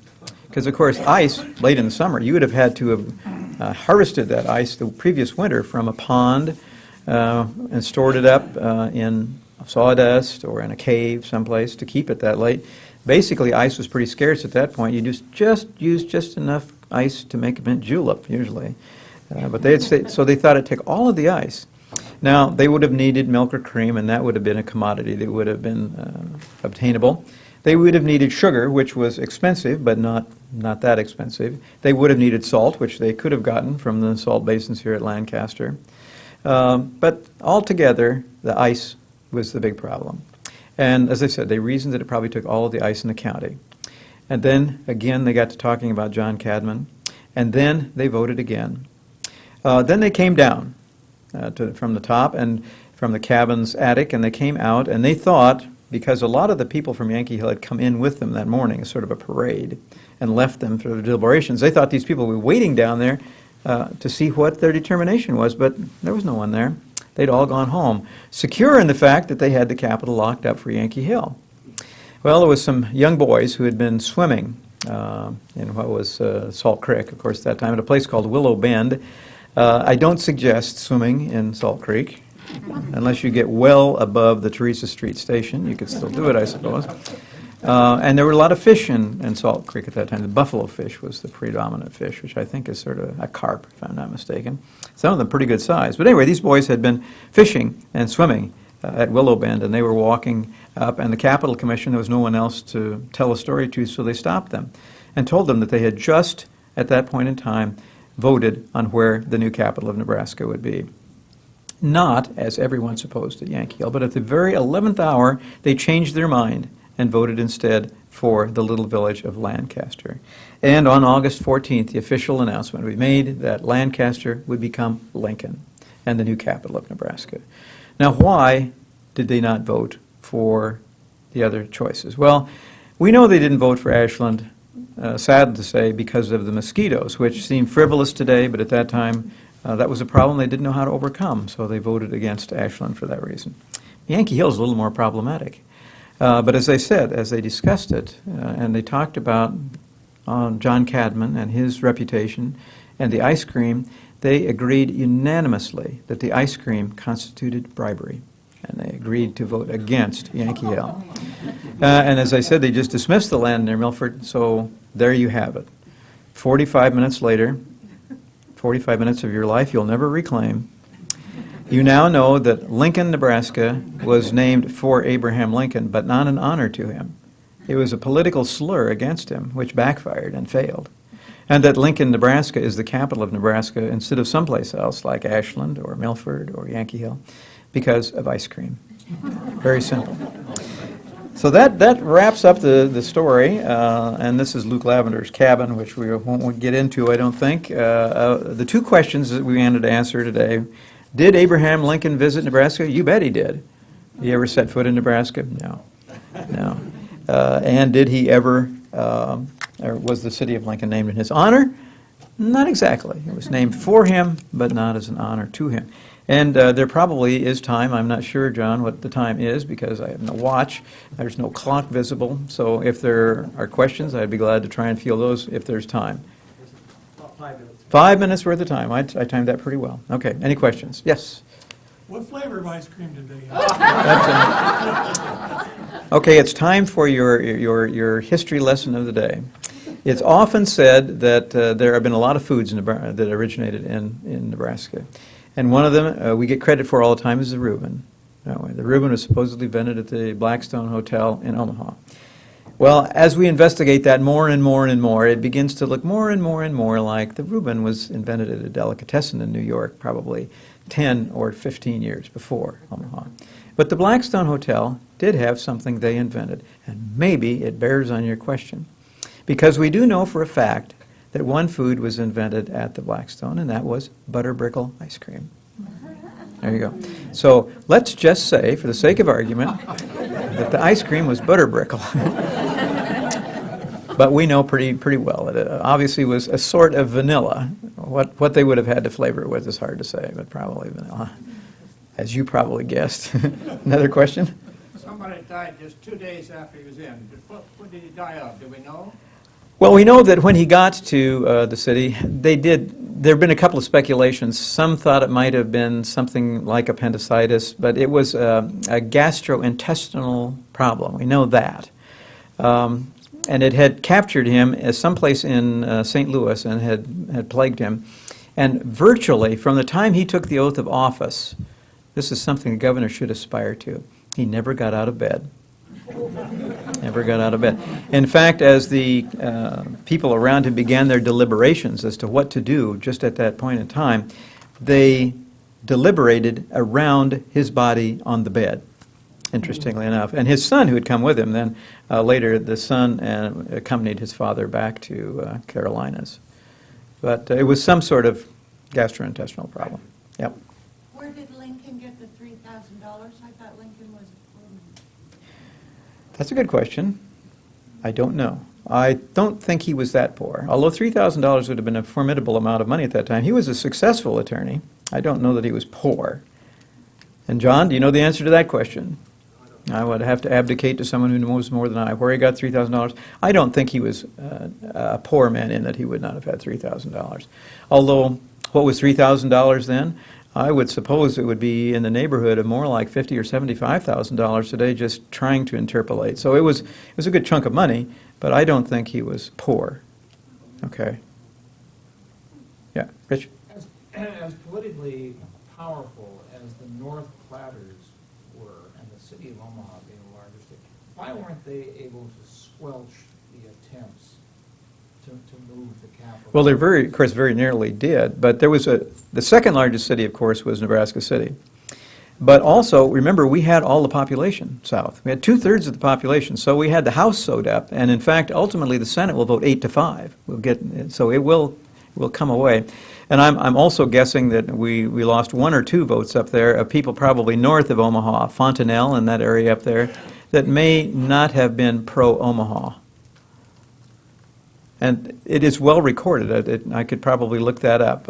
Because, of course, ice, late in the summer, you would have had to have harvested that ice the previous winter from a pond and stored it up in sawdust or in a cave someplace to keep it that late. Basically, ice was pretty scarce at that point. You just used just enough ice to make a mint julep, usually. But so they thought it'd take all of the ice. Now, they would have needed milk or cream, and that would have been a commodity that would have been obtainable. They would have needed sugar, which was expensive, but not that expensive. They would have needed salt, which they could have gotten from the salt basins here at Lancaster. But altogether, the ice was the big problem. And as I said, they reasoned that it probably took all of the ice in the county. And then, again, they got to talking about John Cadman, and then they voted again. Then they came down from the top and from the cabin's attic, and they came out, and they thought, because a lot of the people from Yankee Hill had come in with them that morning, as sort of a parade, and left them for their deliberations, they thought these people were waiting down there to see what their determination was, but there was no one there. They'd all gone home, secure in the fact that they had the Capitol locked up for Yankee Hill. Well, there was some young boys who had been swimming in what was Salt Creek, of course, at that time, at a place called Willow Bend. I don't suggest swimming in Salt Creek, unless you get well above the Teresa Street station. You could still do it, I suppose. And there were a lot of fish in Salt Creek at that time. The buffalo fish was the predominant fish, which I think is sort of a carp, if I'm not mistaken. Some of them pretty good size. But anyway, these boys had been fishing and swimming at Willow Bend, and they were walking up, and the Capitol Commission, there was no one else to tell a story to, so they stopped them and told them that they had just, at that point in time, voted on where the new capital of Nebraska would be. Not, as everyone supposed, at Yankee Hill, but at the very 11th hour, they changed their mind and voted instead for the little village of Lancaster. And on August 14th, the official announcement was made that Lancaster would become Lincoln and the new capital of Nebraska. Now, why did they not vote for the other choices? Well, we know they didn't vote for Ashland, sad to say, because of the mosquitoes, which seem frivolous today, but at that time, that was a problem they didn't know how to overcome, so they voted against Ashland for that reason. Yankee Hill is a little more problematic. But as I said, as they discussed it, and they talked about John Cadman and his reputation and the ice cream, they agreed unanimously that the ice cream constituted bribery, and they agreed to vote against Yankee Hill. And as I said, they just dismissed the land near Milford, so there you have it. 45 minutes later, 45 minutes of your life you'll never reclaim. You now know that Lincoln, Nebraska was named for Abraham Lincoln, but not in honor to him. It was a political slur against him, which backfired and failed. And that Lincoln, Nebraska is the capital of Nebraska instead of someplace else like Ashland or Milford or Yankee Hill because of ice cream. Very simple. So that wraps up the story, and this is Luke Lavender's cabin, which we won't get into, I don't think. The two questions that we wanted to answer today: did Abraham Lincoln visit Nebraska? You bet he did. Did he ever set foot in Nebraska? No. No. And did he ever, or was the city of Lincoln named in his honor? Not exactly. It was named for him, but not as an honor to him. And there probably is time. I'm not sure, John, what the time is because I have no watch. There's no clock visible. So if there are questions, I'd be glad to try and field those if there's time. About 5 minutes. 5 minutes worth of time. I timed that pretty well. Okay, any questions? Yes? What flavor of ice cream did they have? Okay, it's time for your history lesson of the day. It's often said that there have been a lot of foods that originated in Nebraska. And one of them we get credit for all the time is the Reuben. The Reuben was supposedly invented at the Blackstone Hotel in Omaha. Well, as we investigate that more and more and more, it begins to look more and more and more like the Reuben was invented at a delicatessen in New York, probably 10 or 15 years before Omaha. But the Blackstone Hotel did have something they invented, and maybe it bears on your question. Because we do know for a fact that one food was invented at the Blackstone, and that was butterbrickle ice cream. There you go. So let's just say, for the sake of argument, that the ice cream was butterbrickle. But we know pretty well. It obviously was a sort of vanilla. What they would have had to flavor it with is hard to say, but probably vanilla, as you probably guessed. Another question? Somebody died just 2 days after he was in. What did he die of? Do we know? Well, we know that when he got to the city, there have been a couple of speculations. Some thought it might have been something like appendicitis, but it was a gastrointestinal problem. We know that. And it had captured him as someplace in St. Louis and had plagued him. And virtually, from the time he took the oath of office, this is something the governor should aspire to. He never got out of bed. Never got out of bed. In fact, as the people around him began their deliberations as to what to do just at that point in time, they deliberated around his body on the bed, interestingly enough. And his son, who had come with him, then later the son accompanied his father back to Carolinas. But it was some sort of gastrointestinal problem. Yep. Where did Lincoln get the $3,000? I thought Lincoln was a poor man. That's a good question. I don't know. I don't think he was that poor. Although $3,000 would have been a formidable amount of money at that time. He was a successful attorney. I don't know that he was poor. And John, do you know the answer to that question? I would have to abdicate to someone who knows more than I. Where he got $3,000? I don't think he was a poor man in that he would not have had $3,000. Although, what was $3,000 then? I would suppose it would be in the neighborhood of more like $50,000 or $75,000 today, just trying to interpolate. So it was a good chunk of money, but I don't think he was poor. Okay. Yeah, Rich? As politically powerful as the North Platters were, and the city of Omaha being the largest, why weren't they able to squelch the attempts to move the capital? Well, they of course, very nearly did, but there was the second largest city, of course, was Nebraska City. But also, remember, we had all the population south. We had 2/3 of the population, so we had the House sewed up, and in fact, ultimately, the Senate will vote 8-5. So it will come away. And I'm also guessing that we lost 1 or 2 votes up there of people probably north of Omaha, Fontanelle and that area up there, that may not have been pro-Omaha. And it is well recorded. I could probably look that up.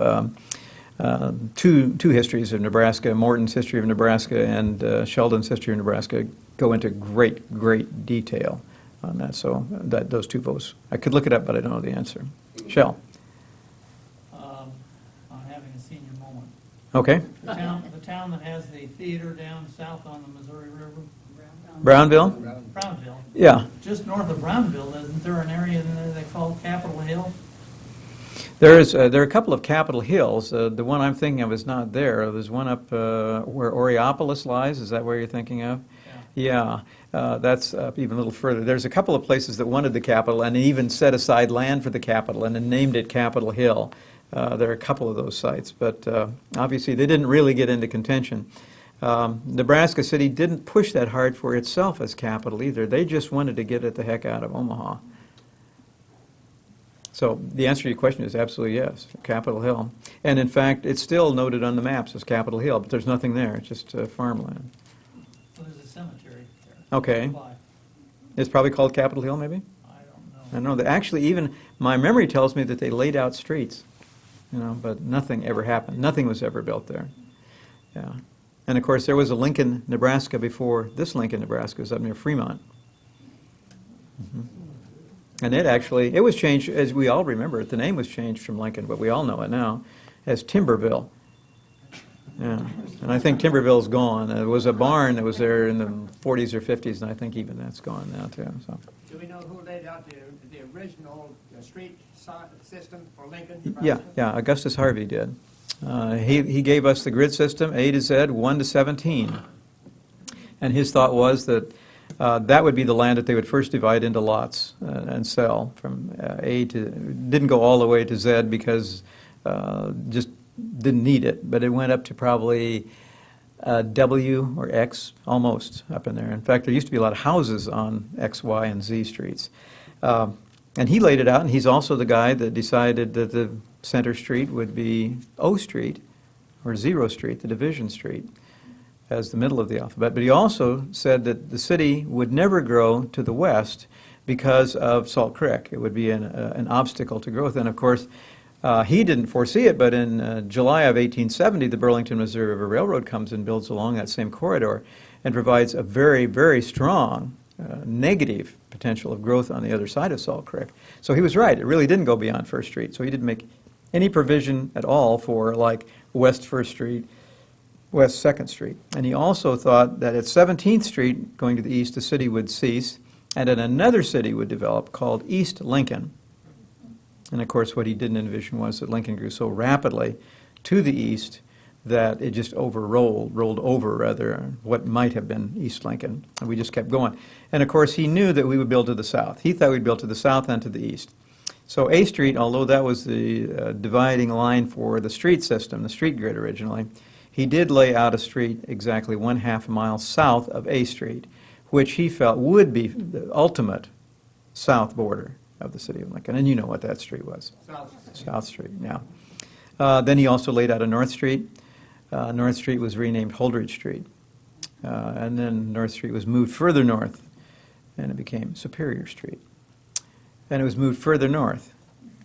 Two histories of Nebraska, Morton's History of Nebraska and Sheldon's History of Nebraska, go into great detail on that. So those 2 votes. I could look it up, but I don't know the answer. Shell. Okay. The town that has the theater down south on the Missouri River, Brownville? Brownville. Yeah. Just north of Brownville, isn't there an area that they call Capitol Hill? There are a couple of Capitol Hills. The one I'm thinking of is not there. There's one up where Oreopolis lies. Is that where you're thinking of? Yeah. That's up even a little further. There's a couple of places that wanted the Capitol and even set aside land for the Capitol and then named it Capitol Hill. There are a couple of those sites, but obviously they didn't really get into contention. Nebraska City didn't push that hard for itself as capital either. They just wanted to get it the heck out of Omaha. So the answer to your question is absolutely yes, Capitol Hill. And in fact, it's still noted on the maps as Capitol Hill, but there's nothing there. It's just farmland. So there's a cemetery there. Okay. Why? It's probably called Capitol Hill, maybe? I don't know. I don't know. Actually, even my memory tells me that they laid out streets, but nothing ever happened. Nothing was ever built there. Yeah. And of course, there was a Lincoln, Nebraska before this Lincoln, Nebraska was up near Fremont. Mm-hmm. And it was changed, as we all remember it, the name was changed from Lincoln, but we all know it now as Timberville. Yeah. And I think Timberville's gone. There was a barn that was there in the 40s or 50s, and I think even that's gone now, too. So. Do we know who laid out the original street system for Lincoln? Yeah, Augustus Harvey did. He gave us the grid system, A to Z, 1 to 17. And his thought was that that would be the land that they would first divide into lots and sell from A to, didn't go all the way to Z because just didn't need it, but it went up to probably W or X, almost up in there. In fact, there used to be a lot of houses on X, Y, and Z streets. And he laid it out, and he's also the guy that decided that the center street would be O Street, or 0 Street, the division street, as the middle of the alphabet. But he also said that the city would never grow to the west because of Salt Creek. It would be an obstacle to growth. And of course, he didn't foresee it, but in July of 1870, the Burlington, Missouri River Railroad comes and builds along that same corridor and provides a very, very strong negative potential of growth on the other side of Salt Creek. So he was right. It really didn't go beyond First Street. So he didn't make any provision at all for, like, West First Street, West Second Street. And he also thought that at 17th Street, going to the east, the city would cease, and then another city would develop called East Lincoln. And of course, what he didn't envision was that Lincoln grew so rapidly to the east that it just rolled over what might have been East Lincoln. And we just kept going. And of course, he knew that we would build to the south. He thought we'd build to the south and to the east. So A Street, although that was the dividing line for the street system, the street grid originally, he did lay out a street exactly 1/2 mile south of A Street, which he felt would be the ultimate south border of the city of Lincoln. And you know what that street was. South Street, yeah. Then he also laid out a North Street. North Street was renamed Holdridge Street. And then North Street was moved further north, and it became Superior Street. And it was moved further north.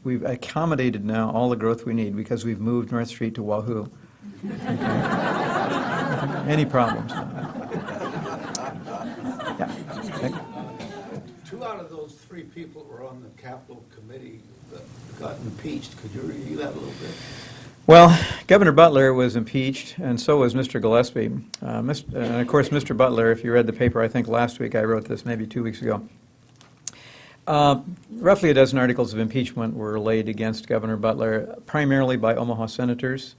We've accommodated now all the growth we need because we've moved North Street to Wahoo. Any problems? Yeah. Okay. 2 out of those 3 people were on the Capital Committee that got impeached. Could you review that a little bit? Well, Governor Butler was impeached, and so was Mr. Gillespie. And of course, Mr. Butler, if you read the paper, I think last week I wrote this, maybe 2 weeks ago. Roughly a dozen articles of impeachment were laid against Governor Butler, primarily by Omaha senators,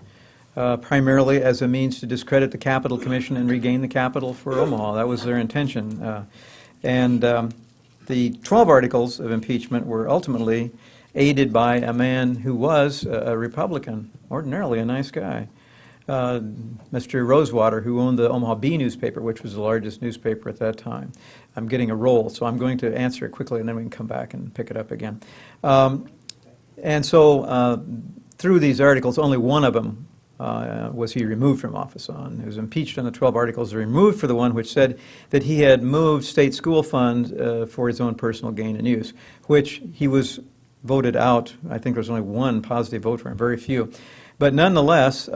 primarily as a means to discredit the Capital Commission and regain the capital for Omaha. That was their intention. The 12 articles of impeachment were ultimately aided by a man who was a Republican, ordinarily a nice guy, Mr. Rosewater, who owned the Omaha Bee newspaper, which was the largest newspaper at that time. I'm getting a roll, so I'm going to answer it quickly, and then we can come back and pick it up again. And so through these articles, only one of them was he removed from office on. He was impeached on the 12 articles, removed for the one which said that he had moved state school funds for his own personal gain and use, which he was voted out. I think there was only one positive vote for him, very few. But nonetheless,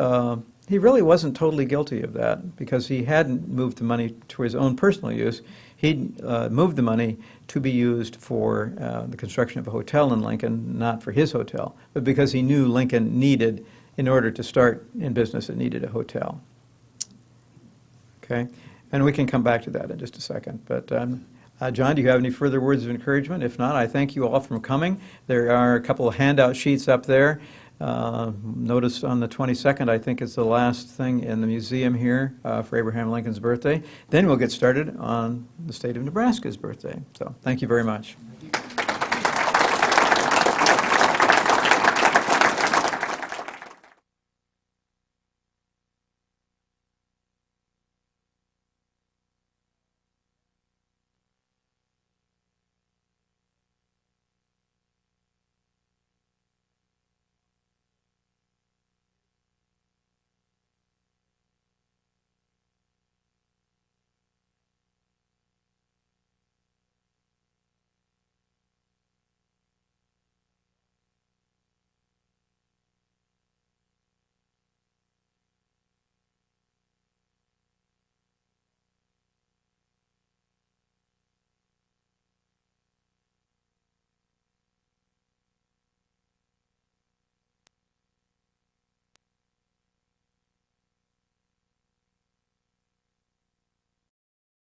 he really wasn't totally guilty of that because he hadn't moved the money to his own personal use. He'd moved the money to be used for the construction of a hotel in Lincoln, not for his hotel, but because he knew Lincoln needed in order to start in business, it needed a hotel. Okay? And we can come back to that in just a second. But John, do you have any further words of encouragement? If not, I thank you all for coming. There are a couple of handout sheets up there. Notice on the 22nd, I think, is the last thing in the museum here for Abraham Lincoln's birthday. Then we'll get started on the state of Nebraska's birthday. So thank you very much. Thank you.